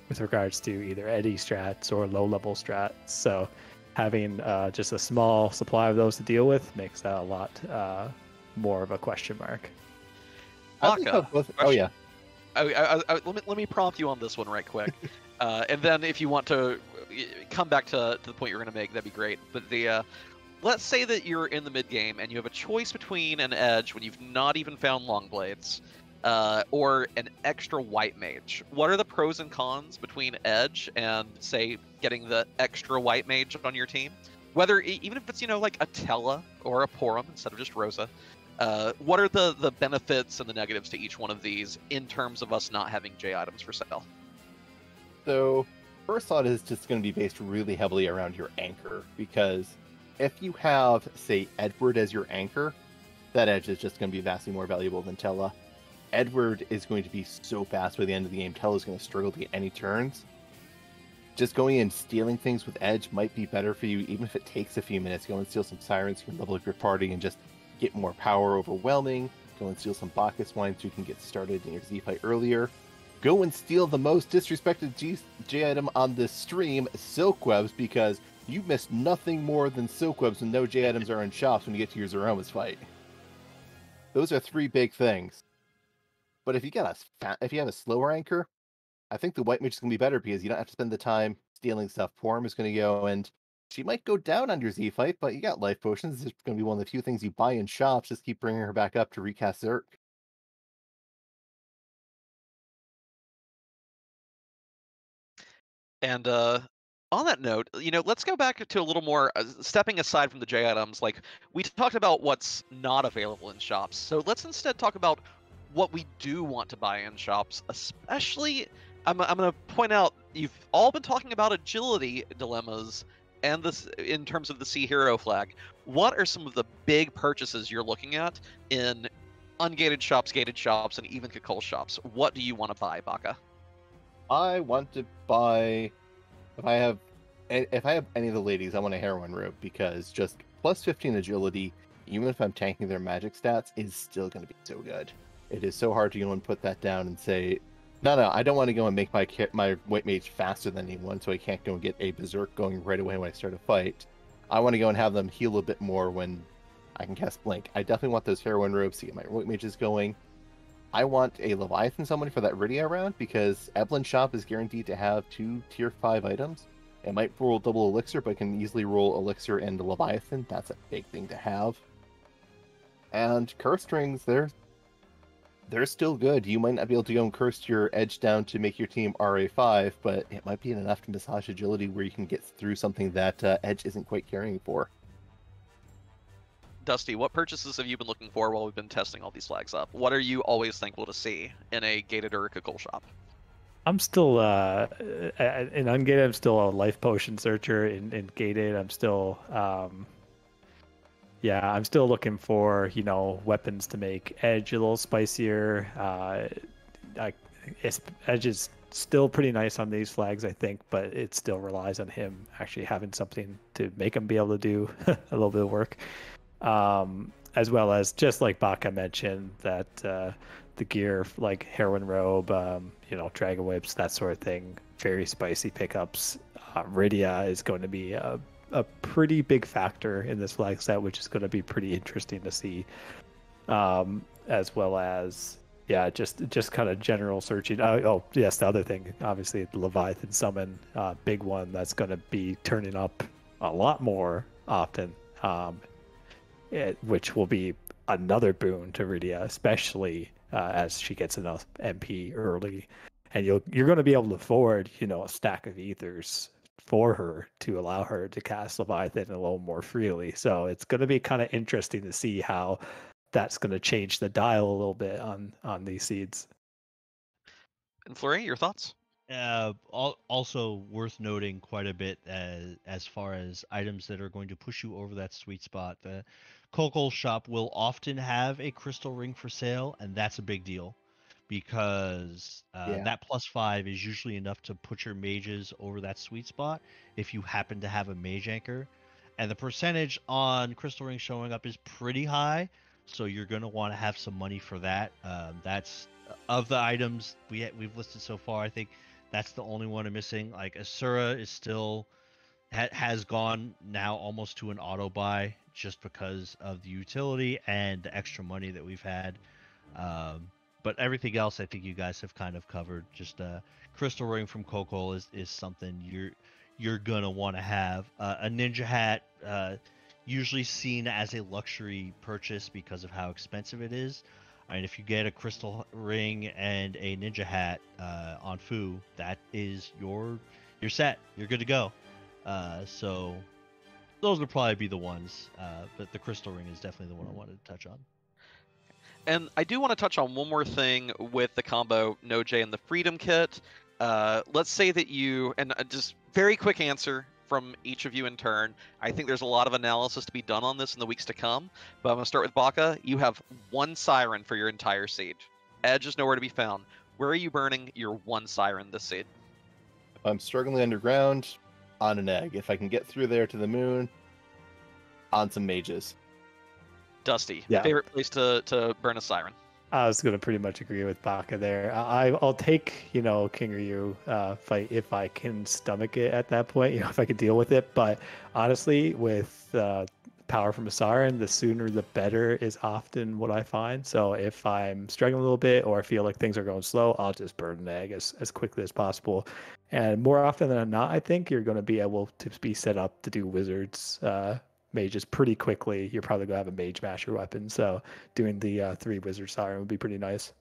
with regards to either Eddy strats or low-level strats. So having just a small supply of those to deal with makes that a lot more of a question mark. I like how both, oh yeah, Let me prompt you on this one right quick, and then if you want to come back to the point you're going to make, that'd be great. But let's say that you're in the mid game and you have a choice between an edge when you've not even found long blades, or an extra white mage. What are the pros and cons between edge and, say, getting the extra white mage on your team? Whether even if it's like a Tella or a Porum instead of just Rosa. What are the benefits and the negatives to each one of these in terms of us not having J items for sale? So, first thought is just going to be based really heavily around your anchor, because if you have, say, Edward as your anchor, that edge is just going to be vastly more valuable than Tella. Edward is going to be so fast by the end of the game, Tella's going to struggle to get any turns. Just going in and stealing things with edge might be better for you, even if it takes a few minutes. Go and steal some sirens, you can level up your party and just get more power overwhelming. Go and steal some Bacchus wine so you can get started in your Z fight earlier. Go and steal the most disrespected J item on this stream, Silk Webs, because you missed nothing more than Silk Webs and no J items are in shops when you get to your Zeromas fight. Those are 3 big things. But if you have a slower anchor, I think the white mage is going to be better because you don't have to spend the time stealing stuff. Porum is going to go, and she might go down on your Z fight, but you got life potions. It's going to be one of the few things you buy in shops. Just keep bringing her back up to recast Zerk. And on that note, let's go back to a little more stepping aside from the J items. Like, we talked about what's not available in shops, so let's instead talk about what we do want to buy in shops. Especially, I'm going to point out, you've all been talking about agility dilemmas and this in terms of the Sea Hero flag. What are some of the big purchases you're looking at in ungated shops, gated shops, and even Kakul shops? What do you want to buy, Baka? I want to buy, if I have any of the ladies, I want a heroine robe, because just plus 15 agility, even if I'm tanking their magic stats, is still going to be so good. It is so hard to go and put that down and say, no, I don't want to go and make my white mage faster than anyone, so I can't go and get a berserk going right away when I start a fight. I want to go and have them heal a bit more when I can cast Blink. I definitely want those heroine robes to get my white mages going. I want a Leviathan summon for that Rydia round, because Evelyn's shop is guaranteed to have 2 tier 5 items. It might roll double elixir, but can easily roll elixir and the Leviathan. That's a big thing to have. And curse strings, they're still good. You might not be able to go and curse your edge down to make your team RA5, but it might be enough to massage agility where you can get through something that edge isn't quite carrying for. Dusty, what purchases have you been looking for while we've been testing all these flags up? What are you always thankful to see in a gated or a Kakul shop? I'm still in ungated. I'm still a life potion searcher. In gated, I'm still I'm still looking for weapons to make edge a little spicier. Edge is still pretty nice on these flags, I think, but it still relies on him actually having something to make him be able to do a little bit of work. As well as, just like Baka mentioned, that the gear like heroine robe, dragon whips, that sort of thing, very spicy pickups. Rydia is going to be a pretty big factor in this flag set, which is going to be pretty interesting to see. As well as just kind of general searching. Yes, the other thing, obviously, the Leviathan summon, big one that's going to be turning up a lot more often. Which will be another boon to Rydia, especially as she gets enough MP early, and you're going to be able to afford a stack of ethers for her to allow her to cast Leviathan a little more freely. So it's going to be kind of interesting to see how that's going to change the dial a little bit on these seeds. And Fleury, your thoughts? Also worth noting quite a bit as far as items that are going to push you over that sweet spot. The Kakul shop will often have a crystal ring for sale, and that's a big deal because that +5 is usually enough to put your mages over that sweet spot if you happen to have a mage anchor. And the percentage on crystal ring showing up is pretty high, so you're going to want to have some money for that. That's of the items we've listed so far, I think that's the only one I'm missing. Like Asura is still has gone now almost to an auto buy just because of the utility and the extra money that we've had. But everything else, I think you guys have kind of covered. Just crystal ring from Kokol is something you're gonna want to have. A ninja hat, usually seen as a luxury purchase because of how expensive it is. I mean, if you get a crystal ring and a ninja hat on Fu, that is you're set. You're good to go. So those would probably be the ones. But the crystal ring is definitely the one I wanted to touch on. And I do want to touch on one more thing with the combo NoJ and the Freedom Kit. Let's say that you, and just very quick answer from each of you in turn. I think there's a lot of analysis to be done on this in the weeks to come, but I'm going to start with Baka. You have one siren for your entire seed. Edge is nowhere to be found. Where are you burning your one siren this seed? I'm struggling underground on an egg. If I can get through there to the moon, on some mages. Dusty, Yeah. favorite place to burn a siren? I was going to pretty much agree with Baka there. I'll take, King Ryu fight if I can stomach it at that point, if I can deal with it. But honestly, with power from a siren, the sooner the better is often what I find. So if I'm struggling a little bit or I feel like things are going slow, I'll just burn an egg as quickly as possible. And more often than not, I think you're going to be able to be set up to do wizards mages pretty quickly. You're probably gonna have a mage masher weapon, so doing the 3 wizard siren would be pretty nice.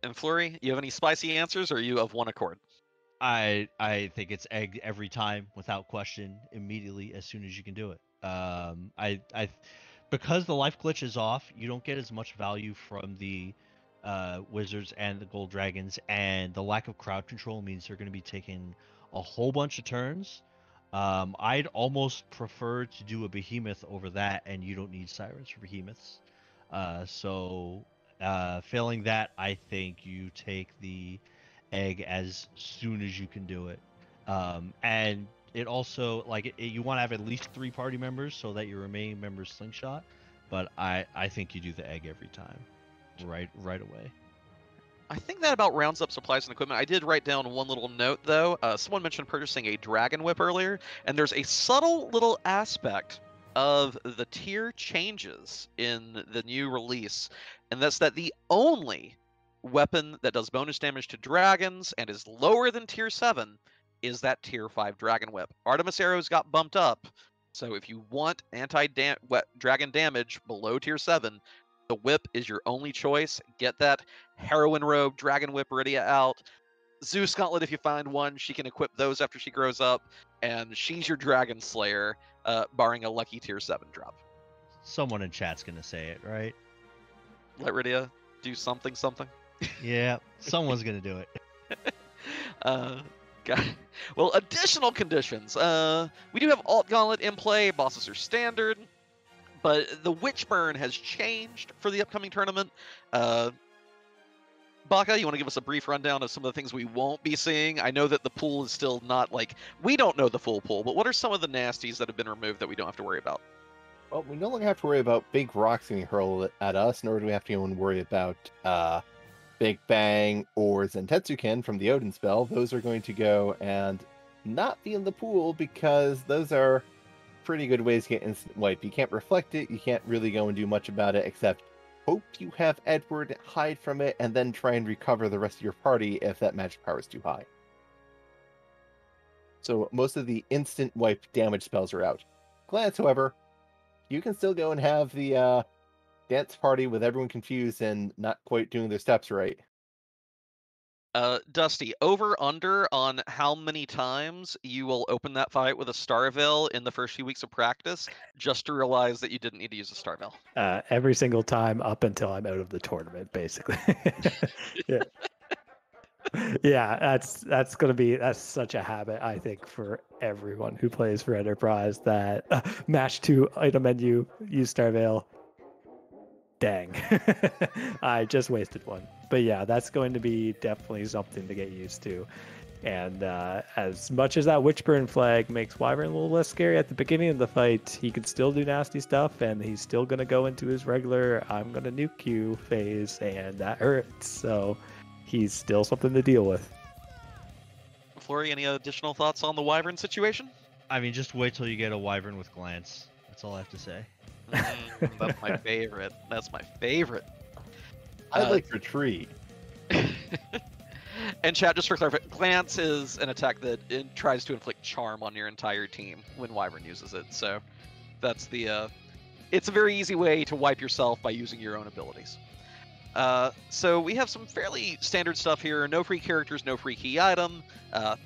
And Flurry, you have any spicy answers, or are you of one accord? I think it's egg every time without question, immediately as soon as you can do it. Because the life glitch is off, you don't get as much value from the wizards and the gold dragons, and the lack of crowd control means they're going to be taking a whole bunch of turns. I'd almost prefer to do a behemoth over that, and you don't need sirens for behemoths. Failing that, I think you take the egg as soon as you can do it. And it also, you want to have at least 3 party members so that your remaining members slingshot, but I think you do the egg every time, right away. I think that about rounds up supplies and equipment. I did write down one little note, though. Someone mentioned purchasing a dragon whip earlier, and there's a subtle little aspect of the tier changes in the new release, and that's that the only weapon that does bonus damage to dragons and is lower than tier 7 is that tier 5 dragon whip. Artemis arrows got bumped up, so if you want anti-dragon damage below tier 7, the whip is your only choice. Get that heroine robe, dragon whip ready out. Zeus gauntlet, if you find one, she can equip those after she grows up, and she's your dragon slayer, barring a lucky tier 7 drop. Someone in chat's gonna say it, right? Let Rydia do something. Yeah, someone's gonna do it. Well, additional conditions. We do have alt gauntlet in play. Bosses are standard. But the whichburn has changed for the upcoming tournament. Baka, you want to give us a brief rundown of some of the things we won't be seeing? I know that the pool is still not we don't know the full pool, but what are some of the nasties that have been removed that we don't have to worry about? Well, we no longer have to worry about big rocks being hurled at us, nor do we have to even worry about Big Bang or Zentetsuken from the Odin spell. Those are going to go and not be in the pool because those are pretty good ways to get instant wipe. You can't reflect it, you can't really go and do much about it except hope you have Edward hide from it and then try and recover the rest of your party if that magic power is too high. So most of the instant wipe damage spells are out. Glance, however, you can still go and have the dance party with everyone confused and not quite doing their steps right. Dusty, over under on how many times you will open that fight with a Star Veil in the first few weeks of practice, just to realize that you didn't need to use a Star Veil. Every single time up until I'm out of the tournament, basically. Yeah. Yeah, that's such a habit, I think, for everyone who plays for Enterprise, that match 2 item menu, use Star Veil. Dang. I just wasted one. But yeah, that's going to be definitely something to get used to. And as much as that Witchburn flag makes Wyvern a little less scary at the beginning of the fight, he can still do nasty stuff, and he's still going to go into his regular I'm going to nuke you phase, and that hurts. So he's still something to deal with. Flurry, any additional thoughts on the Wyvern situation? I mean, just wait till you get a Wyvern with glance. That's all I have to say. That's my favorite. I like retreat. And chat, just for clarification, glance is an attack that it tries to inflict charm on your entire team when Wyvern uses it. So that's the. It's a very easy way to wipe yourself by using your own abilities. So we have some fairly standard stuff here. No free characters, no free key item.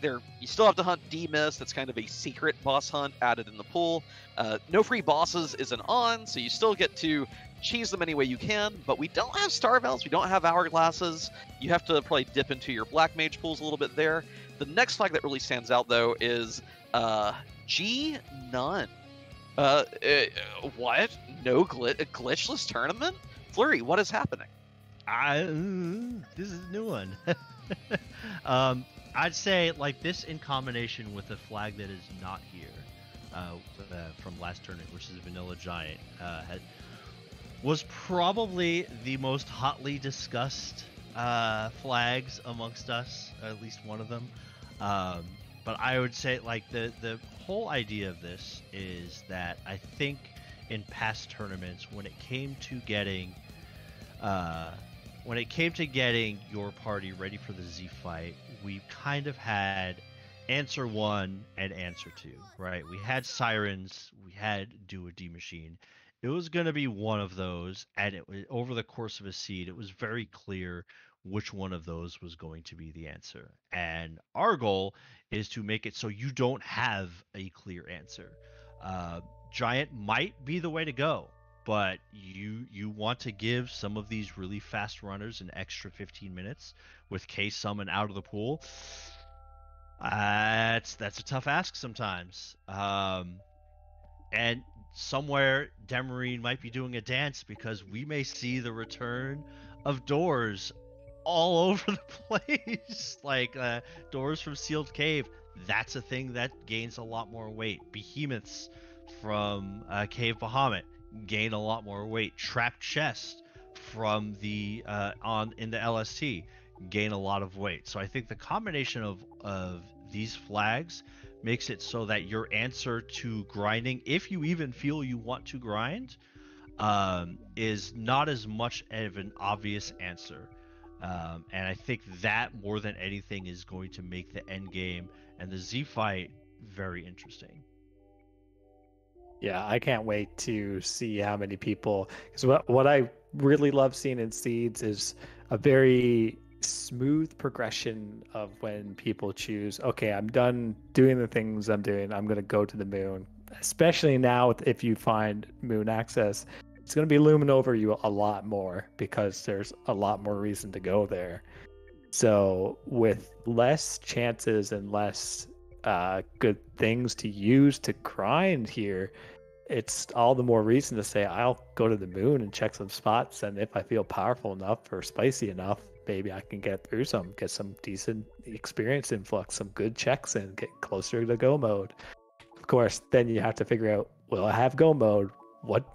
You still have to hunt D-Mist. That's kind of a secret boss hunt added in the pool. No free bosses is an on, so you still get to cheese them any way you can, but we don't have Star Valves, we don't have Hourglasses. You have to probably dip into your Black Mage pools a little bit there. The next flag that really stands out, though, is G None. What? No glitchless tournament? Flurry, what is happening? This is a new one. I'd say like this in combination with a flag that is not here from last tournament, which is Vanilla Giant, was probably the most hotly discussed flags amongst us, at least one of them. But I would say like the whole idea of this is that I think in past tournaments when it came to getting your party ready for the Z fight, we kind of had answer 1 and answer 2, right? We had Sirens, we had Do a D Machine. It was going to be one of those, and it was over the course of a seed, it was very clear which one of those was going to be the answer. And our goal is to make it so you don't have a clear answer. Giant might be the way to go, but you want to give some of these really fast runners an extra 15 minutes with K summon out of the pool. That's a tough ask sometimes. And somewhere Demarine might be doing a dance because we may see the return of doors all over the place. Like doors from Sealed Cave, that's a thing that gains a lot more weight. Behemoths from Cave Bahamut gain a lot more weight. Trapped Chest from the in the LST gain a lot of weight. So I think the combination of these flags makes it so that your answer to grinding, if you even feel you want to grind, is not as much of an obvious answer. And I think that more than anything is going to make the end game and the Z fight very interesting. Yeah, I can't wait to see how many people, because what I really love seeing in Seeds is a very smooth progression of when people choose, okay, I'm done doing the things I'm doing, I'm going to go to the moon. Especially now, if you find moon access, it's going to be looming over you a lot more because there's a lot more reason to go there. So with less chances and less good things to use to grind here, it's all the more reason to say I'll go to the moon and check some spots, and if I feel powerful enough or spicy enough, maybe I can get through get some decent experience influx, some good checks in, get closer to go mode. Of course, then you have to figure out, will I have go mode?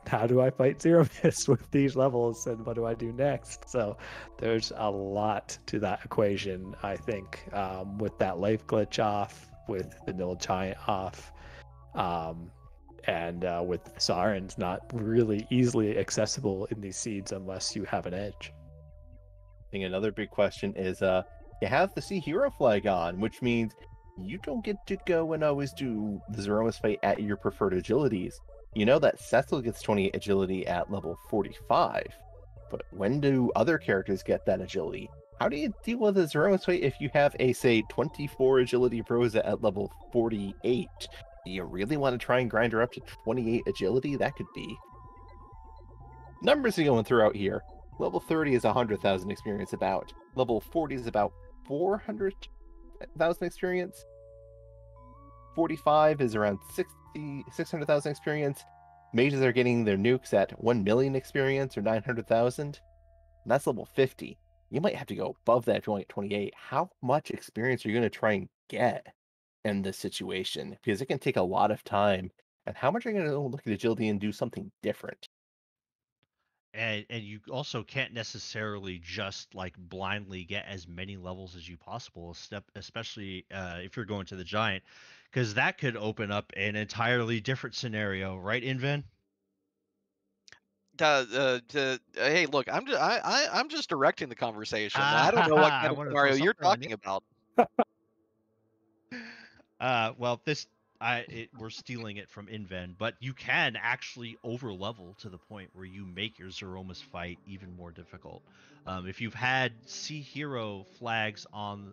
How do I fight Zero Mist with these levels, and what do I do next? So there's a lot to that equation, I think, with that life glitch off, with Vanilla Giant off, and with Sirens not really easily accessible in these seeds unless you have an edge. I think another big question is you have the Sea Hero flag on, which means you don't get to go and always do the Zeromus fight at your preferred agilities. You know that Cecil gets 28 agility at level 45, but when do other characters get that agility? How do you deal with a Zeromus fight if you have a, say, 24 agility Rosa at level 48? Do you really want to try and grind her up to 28 agility? That could be. Numbers are going throughout here. Level 30 is 100,000 experience about. Level 40 is about 400,000 experience. 45 is around 600,000 experience. Mages are getting their nukes at 1 million experience or 900,000. That's level 50. You might have to go above that if you want to get 28. How much experience are you going to try and get in this situation? Because it can take a lot of time. And how much are you going to look at agility and do something different? And you also can't necessarily just like blindly get as many levels as you possible, especially if you're going to the giant, because that could open up an entirely different scenario, right, Inven? Hey, look, I'm just directing the conversation. I don't know what I kind of wanted to throw scenario you're something on you. talking about. Well, we're stealing it from Inven, but you can actually overlevel to the point where you make your Zeromus fight even more difficult. If you've had Sea Hero flags on,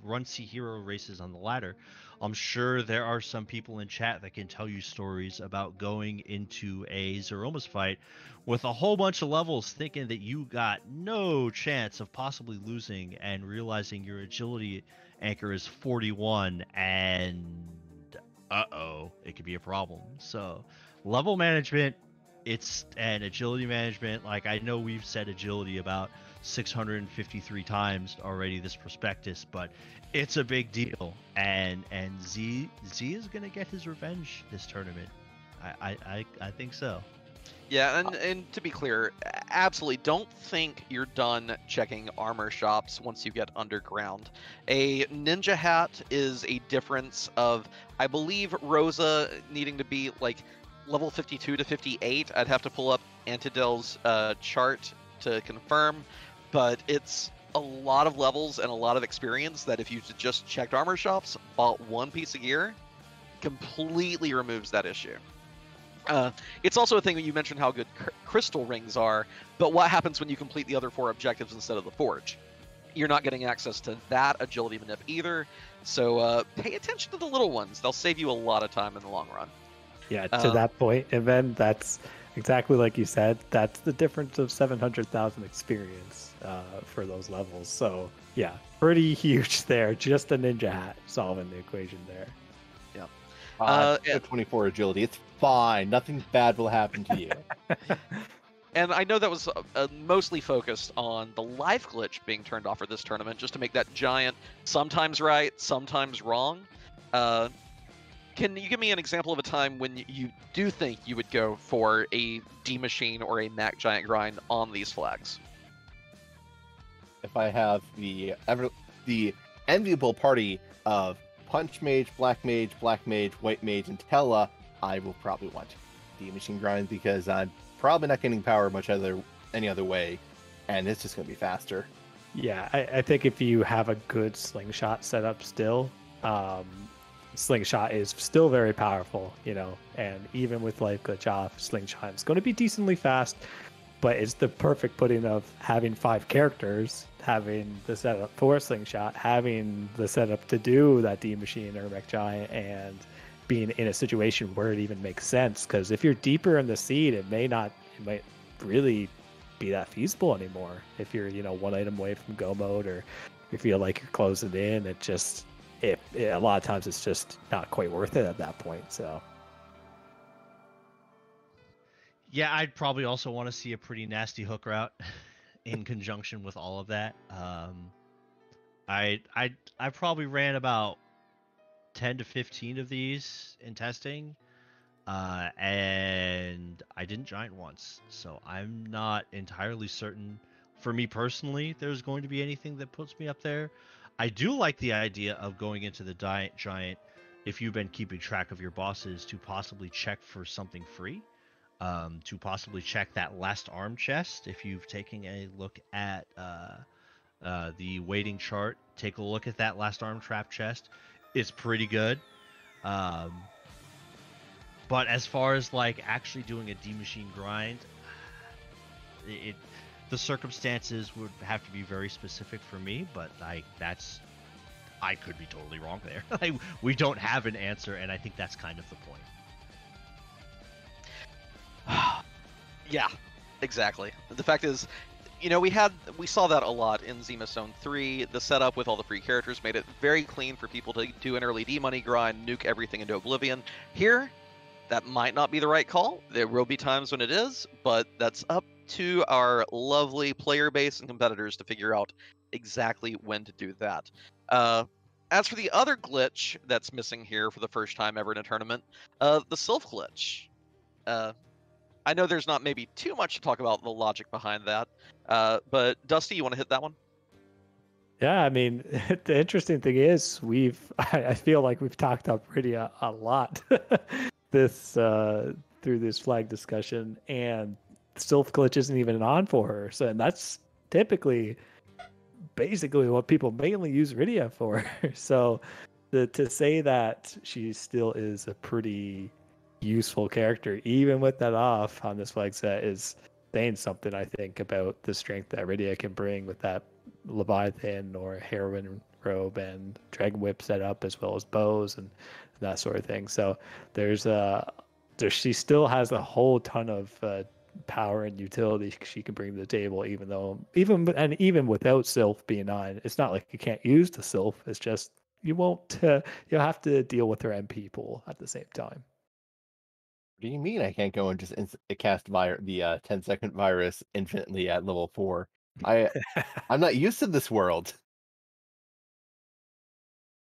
run Sea Hero races on the ladder, I'm sure there are some people in chat that can tell you stories about going into a Zeromus fight with a whole bunch of levels thinking that you got no chance of possibly losing and realizing your agility anchor is 41 and it could be a problem. So level management, and agility management, like I know we've said agility about 653 times already this prospectus, but it's a big deal, and Z is gonna get his revenge this tournament. I think so. Yeah, and to be clear, absolutely don't think you're done checking armor shops once you get underground. A ninja hat is a difference of, I believe, Rosa needing to be like level 52 to 58. I'd have to pull up Antidel's chart to confirm, but it's a lot of levels and a lot of experience that if you just checked armor shops, bought one piece of gear, completely removes that issue. It's also a thing that you mentioned how good crystal rings are, but what happens when you complete the other 4 objectives instead of the forge? You're not getting access to that agility manip either, so pay attention to the little ones. They'll save you a lot of time in the long run. Yeah, to that point, and then that's exactly like you said. That's the difference of 700,000 experience for those levels. So yeah, pretty huge there. Just a ninja hat solving the equation there. Yeah. 24 agility. It's fine. Nothing bad will happen to you. And I know that was mostly focused on the life glitch being turned off for this tournament, just to make that giant sometimes right, sometimes wrong. Can you give me an example of a time when you do think you would go for a D machine or a Mac Giant grind on these flags? If I have the enviable party of Punch Mage, Black Mage, White Mage, and Tella, I will probably want D machine grind because I'm probably not getting power any other way, and it's just going to be faster. Yeah, I think if you have a good slingshot setup still, slingshot is still very powerful, and even with life glitch off, slingshot is going to be decently fast, but it's the perfect putting of having 5 characters, having the setup for slingshot, having the setup to do that D machine or mech giant, and being in a situation where it even makes sense. Because if you're deeper in the seed, it might really be that feasible anymore. If you're 1 item away from go mode, or you feel like you're closing in, a lot of times it's just not quite worth it at that point. So yeah, I'd probably also want to see a pretty nasty hook route in conjunction with all of that. I probably ran about 10 to 15 of these in testing, and I didn't giant once, so I'm not entirely certain. For me personally, there's going to be anything that puts me up there. I do like the idea of going into the giant, if you've been keeping track of your bosses, to possibly check for something free, to possibly check that last arm chest. If you've taken a look at the waiting chart, take a look at that last arm trap chest. It's pretty good. But as far as like actually doing a D machine grind, the circumstances would have to be very specific for me, but I could be totally wrong there. We don't have an answer, and I think that's kind of the point. Yeah, exactly. The fact is, we saw that a lot in Zemus Zone 3. The setup with all the free characters made it very clean for people to do an early D-money grind, nuke everything into oblivion. Here, that might not be the right call. There will be times when it is, but that's up to our lovely player base and competitors to figure out exactly when to do that. As for the other glitch that's missing here for the first time ever in a tournament, the Sylph glitch. I know there's not maybe too much to talk about the logic behind that, but Dusty, you want to hit that one? Yeah, I mean, the interesting thing is I feel like we've talked up pretty a lot through this flag discussion, and Sylph glitch isn't even on for her. So and that's typically basically what people mainly use Rydia for. So to say that she still is a pretty useful character, even with that off on this flag set, is saying something, I think, about the strength that Rydia can bring with that Leviathan or Heroine robe and Dragon Whip setup, as well as bows and that sort of thing. So she still has a whole ton of power and utility she can bring to the table, even without Sylph being on. It's not like you can't use the Sylph. It's just you'll have to deal with her MP pool at the same time. What do you mean I can't go and just cast the 10-second virus infinitely at level 4? I'm not used to this world.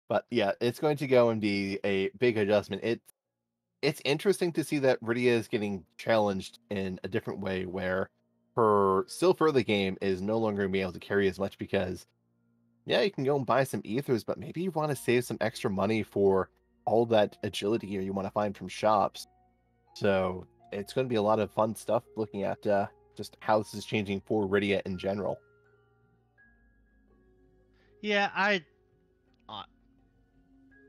But yeah, it's going to go and be a big adjustment. It's interesting to see that Rydia is getting challenged in a different way, where her Sylph early game is no longer going to be able to carry as much because, yeah, you can go and buy some ethers, but maybe you want to save some extra money for all that agility gear you want to find from shops. So it's going to be a lot of fun stuff looking at just how this is changing for Rydia in general. Yeah,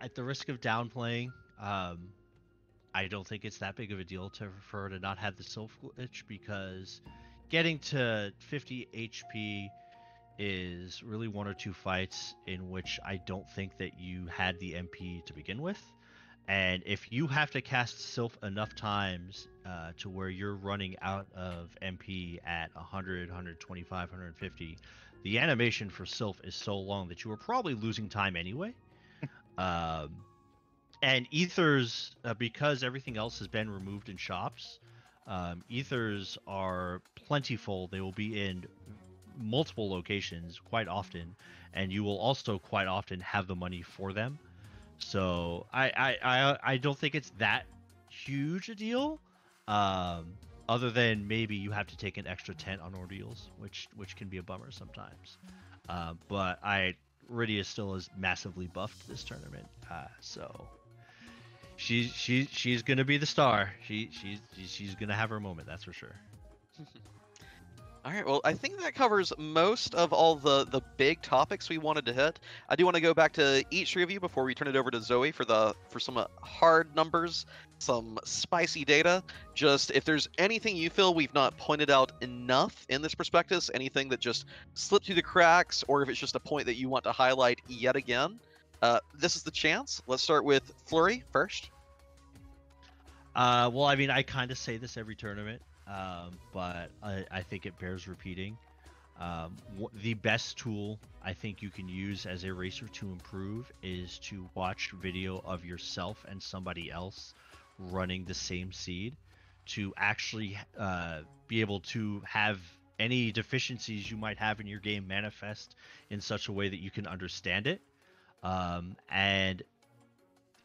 at the risk of downplaying, I don't think it's that big of a deal for her to not have the Sylph glitch, because getting to 50 HP is really one or two fights in which I don't think that you had the MP to begin with. And if you have to cast Sylph enough times to where you're running out of MP at 100, 125, 150, the animation for Sylph is so long that you are probably losing time anyway. And ethers, because everything else has been removed in shops, ethers are plentiful. They will be in multiple locations quite often, and you will also quite often have the money for them. So I don't think it's that huge a deal, other than maybe you have to take an extra 10 on ordeals, which can be a bummer sometimes. But Rydia still is massively buffed this tournament, so she's gonna be the star. She's gonna have her moment, that's for sure. All right, well, I think that covers most of all the big topics we wanted to hit. I do want to go back to each three of you before we turn it over to Zoe for some hard numbers, some spicy data. Just if there's anything you feel we've not pointed out enough in this prospectus, anything that just slipped through the cracks, or if it's just a point that you want to highlight yet again, this is the chance. Let's start with Flurry first. Well, I mean, I kind of say this every tournament. But I think it bears repeating. The best tool I think you can use as a racer to improve is to watch video of yourself and somebody else running the same seed, to actually be able to have any deficiencies you might have in your game manifest in such a way that you can understand it. And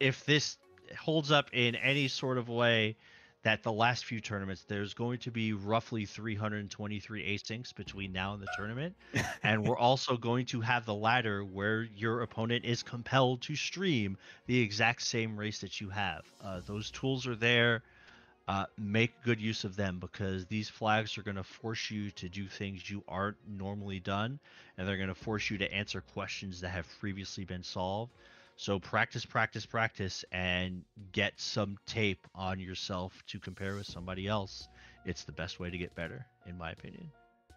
if this holds up in any sort of way, that the last few tournaments, there's going to be roughly 323 asyncs between now and the tournament. And we're also going to have the ladder where your opponent is compelled to stream the exact same race that you have. Those tools are there. Make good use of them, because these flags are going to force you to do things you aren't normally done, and they're going to force you to answer questions that have previously been solved. So practice, and get some tape on yourself to compare with somebody else. It's the best way to get better, in my opinion.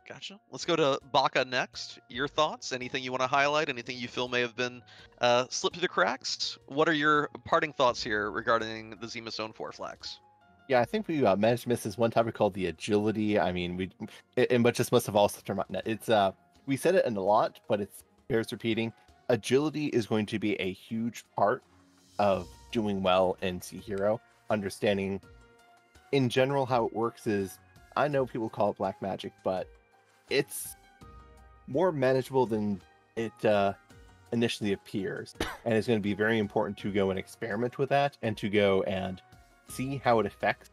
Gotcha. Let's go to Baka next. Your thoughts? Anything you want to highlight? Anything you feel may have been slipped through the cracks? What are your parting thoughts here regarding the Zemus Zone 4 flags? Yeah, I think we managed to miss this one topic called the agility. I mean, but just must have all slipped our mind. It's we said it in a lot, but it bears repeating. Agility is going to be a huge part of doing well in Sea Hero. Understanding in general how it works is, I know people call it black magic, but it's more manageable than it initially appears. And it's going to be very important to go and experiment with that, and to go and see how it affects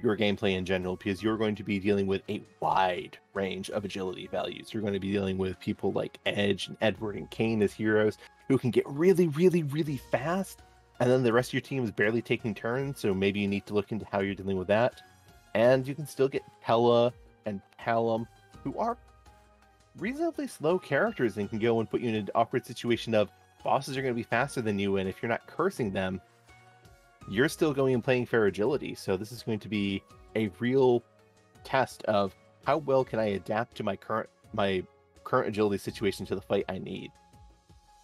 your gameplay in general, because you're going to be dealing with a wide range of agility values. You're going to be dealing with people like Edge and Edward and Kane as heroes who can get really, really, really fast, and then the rest of your team is barely taking turns, so maybe you need to look into how you're dealing with that. And you can still get Pella and Palom, who are reasonably slow characters and can go and put you in an awkward situation of bosses are going to be faster than you, and if you're not cursing them, you're still going and playing fair agility. So this is going to be a real test of how well can I adapt to my current agility situation to the fight I need.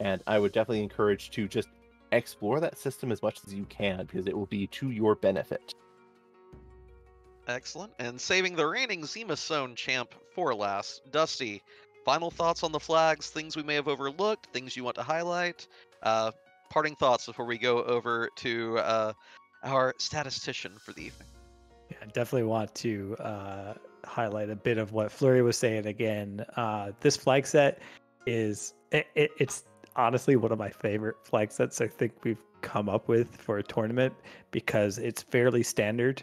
And I would definitely encourage to just explore that system as much as you can, because it will be to your benefit. Excellent. And saving the reigning Zemus Zone champ for last, Dusty, final thoughts on the flags, things we may have overlooked, things you want to highlight, parting thoughts before we go over to our statistician for the evening. Yeah, I definitely want to highlight a bit of what Flurry was saying again. This flag set it's honestly one of my favorite flag sets I think we've come up with for a tournament, because it's fairly standard.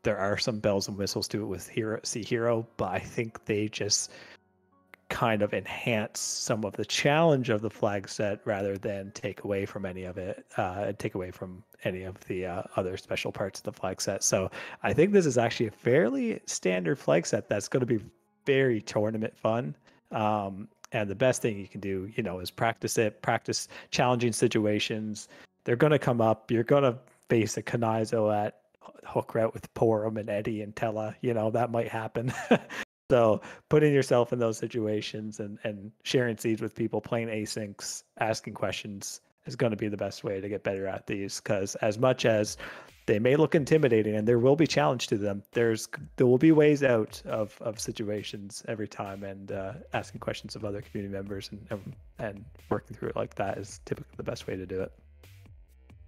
There are some bells and whistles to it with Hero, but I think they just kind of enhance some of the challenge of the flag set rather than take away from any of it, take away from any of the other special parts of the flag set. So I think this is actually a fairly standard flag set that's going to be very tournament fun. And the best thing you can do, is practice it, practice challenging situations. They're going to come up. You're going to face a Kanizo at hook route with Porum and Eddie and Tella. That might happen. So putting yourself in those situations and sharing seeds with people, playing asyncs, asking questions is going to be the best way to get better at these, because as much as they may look intimidating and there will be challenge to them, there will be ways out of situations every time, and asking questions of other community members and working through it like that is typically the best way to do it.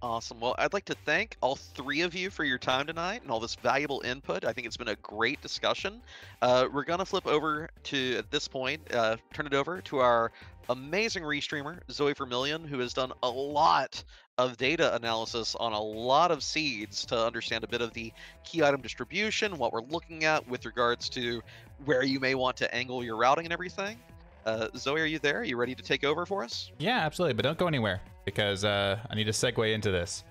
Awesome. Well, I'd like to thank all three of you for your time tonight and all this valuable input. I think it's been a great discussion. We're going to flip over to, at this point, turn it over to our amazing restreamer, Zoe Vermillion, who has done a lot of data analysis on a lot of seeds to understand a bit of the key item distribution, what we're looking at with regards to where you may want to angle your routing and everything. Zoe, are you there? Are you ready to take over for us? Yeah, absolutely, but don't go anywhere, because I need to segue into this.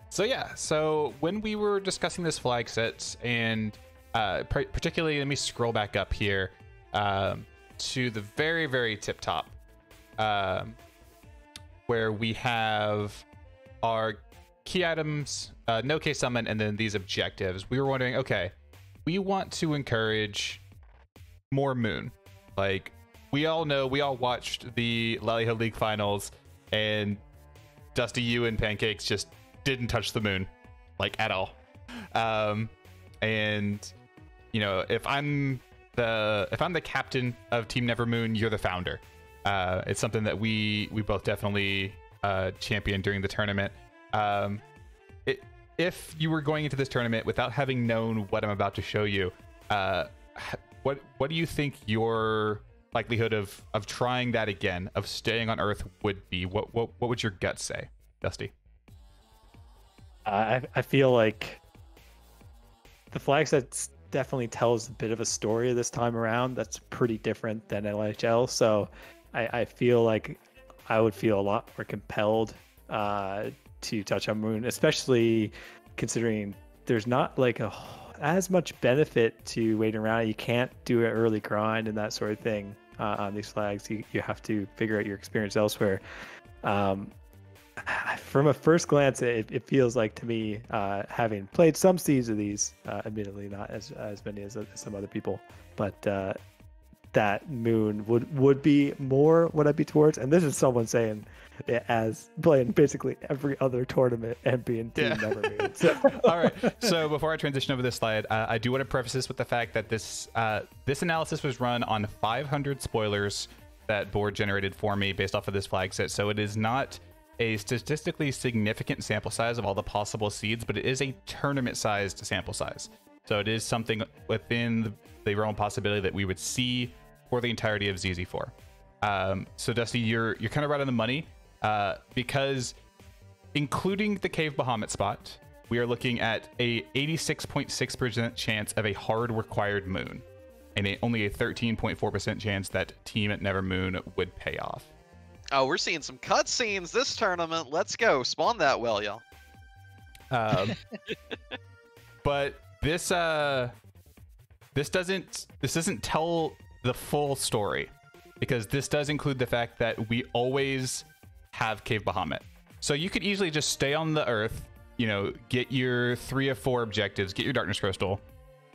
So when we were discussing this flag sets, and particularly, let me scroll back up here to the very, very tip top, where we have our key items, no case summon, and then these objectives. We were wondering, okay, we want to encourage more Moon. Like, we all know, we all watched the Laliho League finals, and Dusty, you and Pancakes just didn't touch the Moon, like, at all. And if I'm the captain of Team Nevermoon, you're the founder. It's something that we both definitely championed during the tournament. If you were going into this tournament without having known what I'm about to show you, what do you think your likelihood of trying that again, of staying on Earth, would be? What would your gut say, Dusty? I feel like the flag set definitely tells a bit of a story this time around that's pretty different than LHL. So I feel like I would feel a lot more compelled to touch on Moon, especially considering there's not like as much benefit to waiting around. You can't do an early grind and that sort of thing on these flags. You have to figure out your experience elsewhere. From a first glance, it feels like to me, having played some seeds of these, admittedly not as many as some other people, but that Moon would be more what I'd be towards. And this is someone saying it as playing basically every other tournament and being Team Nevermoon. So. All right. So before I transition over this slide, I do want to preface this with the fact that this analysis was run on 500 spoilers that board generated for me based off of this flag set. So it is not a statistically significant sample size of all the possible seeds, but it is a tournament-sized sample size. So it is something within the realm of possibility that we would see for the entirety of ZZ4. So Dusty, you're kind of right on the money, because including the Cave Bahamut spot, we are looking at a 86.6% chance of a hard required Moon, and only a 13.4% chance that Team at Nevermoon would pay off. Oh, we're seeing some cutscenes this tournament. Let's go. Spawn that well, y'all. but this doesn't tell the full story, because this does include the fact that we always have Cave Bahamut. So you could easily just stay on the Earth, you know, get your 3 of 4 objectives, get your Darkness Crystal,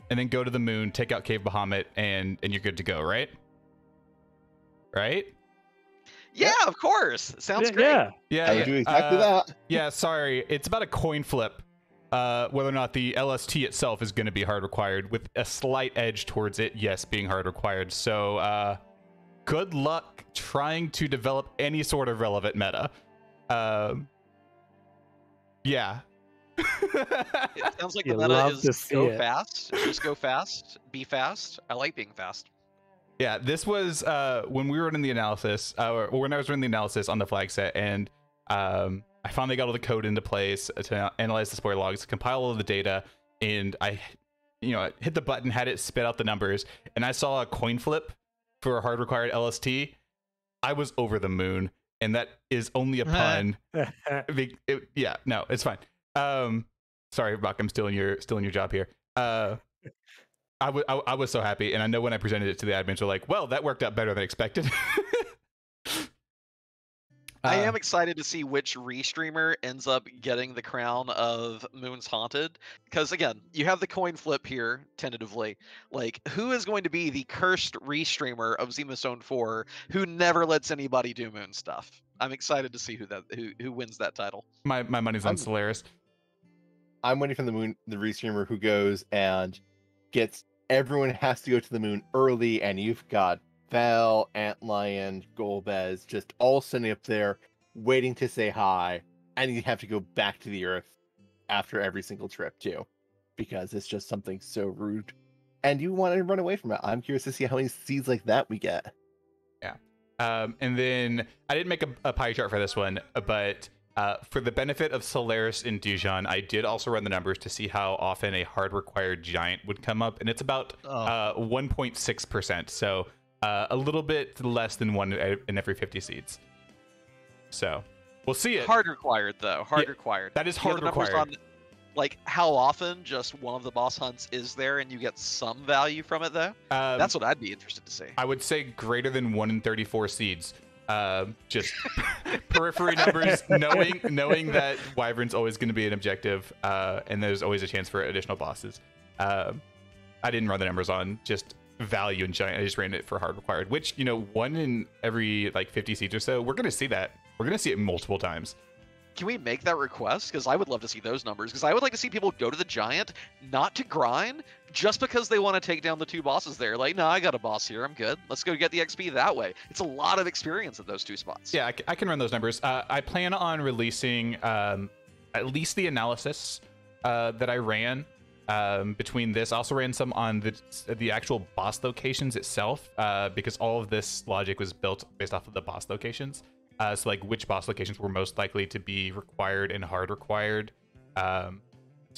and then go to the moon, take out Cave Bahamut, and you're good to go, right? Right? Yeah, of course. Sounds great. Yeah. Yeah, I would do exactly that. Yeah, sorry. It's about a coin flip whether or not the LST itself is going to be hard required, with a slight edge towards it, yes, being hard required. So good luck trying to develop any sort of relevant meta. Yeah. It sounds like the You meta love to is see go it. fast. Just go fast. Be fast. I like being fast. Yeah, this was when we were running the analysis, or when I was running the analysis on the Flagset, and I finally got all the code into place to analyze the spoiler logs, compile all of the data, and I hit the button, had it spit out the numbers, and I saw a coin flip for a hard required LST. I was over the moon, and that is only a pun. Yeah, no, it's fine. Sorry, Buck, I'm stealing your job here. I was so happy, and I know when I presented it to the admins, they're like, well, that worked out better than expected. I am excited to see which restreamer ends up getting the crown of Moon's Haunted, because again, you have the coin flip here tentatively. Like, who is going to be the cursed restreamer of Zemus Zone 4 who never lets anybody do Moon stuff? I'm excited to see who wins that title. My money's on Solaris. I'm waiting for the restreamer who goes and gets everyone has to go to the moon early, and you've got Val, Antlion, Golbez just all sitting up there waiting to say hi, and you have to go back to the Earth after every single trip too, because it's just something so rude, and you want to run away from it. I'm curious to see how many seeds like that we get. Yeah. And then I didn't make a pie chart for this one, but for the benefit of Solaris and Dijon, I did also run the numbers to see how often a hard required giant would come up, and it's about 1.6%. So a little bit less than 1 in every 50 seeds. So we'll see it. Hard required, though. Hard required. That is Do you have hard the numbers required. on, like, how often just one of the boss hunts is there and you get some value from it, though? That's what I'd be interested to see. I would say greater than 1 in 34 seeds. Just periphery numbers, knowing that Wyvern's always going to be an objective, and there's always a chance for additional bosses. I didn't run the numbers on just value and giant. I just ran it for hard required, which, 1 in every like 50 seeds or so. We're going to see that. We're going to see it multiple times. Can we make that request? Because I would love to see those numbers. Because I would like to see people go to the giant, not to grind, just because they want to take down the 2 bosses there. Like, no, I got a boss here. I'm good. Let's go get the XP that way. It's a lot of experience at those 2 spots. Yeah, I can run those numbers. I plan on releasing at least the analysis that I ran between this. I also ran some on the actual boss locations itself, because all of this logic was built based off of the boss locations. So like which boss locations were most likely to be required and hard required. So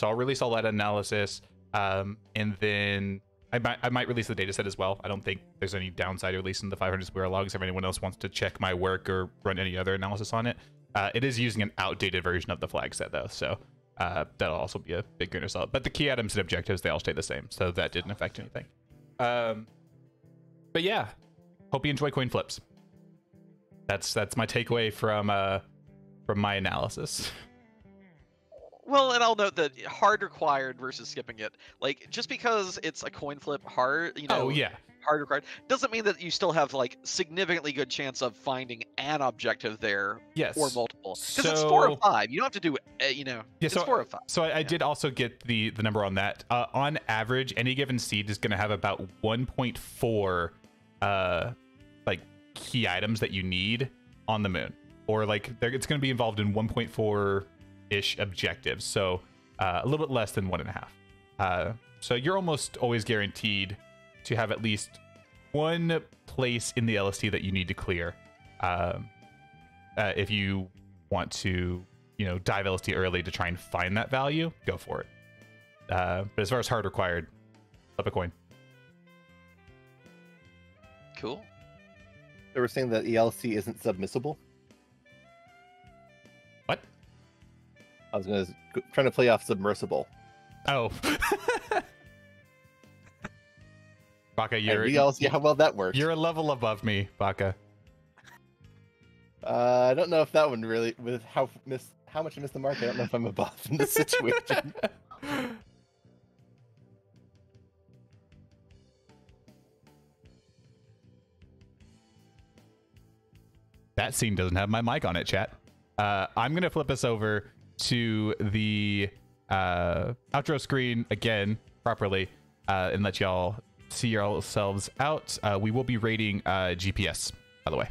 I'll release all that analysis, and then I might release the data set as well. I don't think there's any downside releasing the 500 square logs if anyone else wants to check my work or run any other analysis on it. It is using an outdated version of the flag set though, so that'll also be a big grain of salt. But the key items and objectives, they all stay the same, so that didn't affect anything. But yeah, hope you enjoy coin flips. That's my takeaway from my analysis. Well, and I'll note that hard required versus skipping it, like, just because it's a coin flip hard, Oh yeah, hard required, doesn't mean that you still have like significantly good chance of finding an objective there. yes, Or multiple, because it's So- 4 or 5. You don't have to do Yeah, it's so 4 or 5. So I did also get the number on that. On average, any given seed is going to have about 1.4 like key items that you need on the moon, or like it's going to be involved in 1.4 ish objectives. So a little bit less than 1.5. So you're almost always guaranteed to have at least one place in the LST that you need to clear if you want to, dive LST early to try and find that value. Go for it. But as far as hard required, flip a coin. Cool. They were saying that ELC isn't submissible. What? I was trying to play off submersible. Oh. Baka, And we all see how well that worked. you're a level above me, Baka. I don't know if that one really, with how much I missed the mark, I don't know if I'm above in this situation. That scene doesn't have my mic on it, chat. I'm going to flip us over to the outro screen again properly and let y'all see yourselves out. We will be rating GPS, by the way.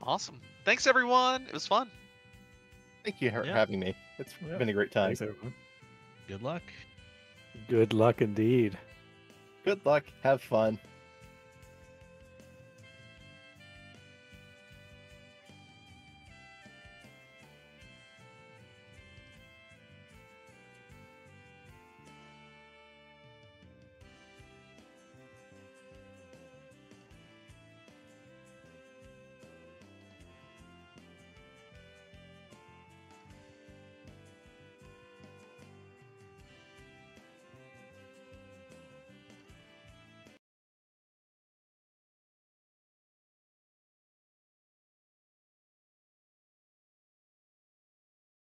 Awesome. Thanks, everyone. It was fun. Thank you for Yeah. having me. It's been a great time. Thanks, everyone. Good luck. Good luck indeed. Good luck. Have fun.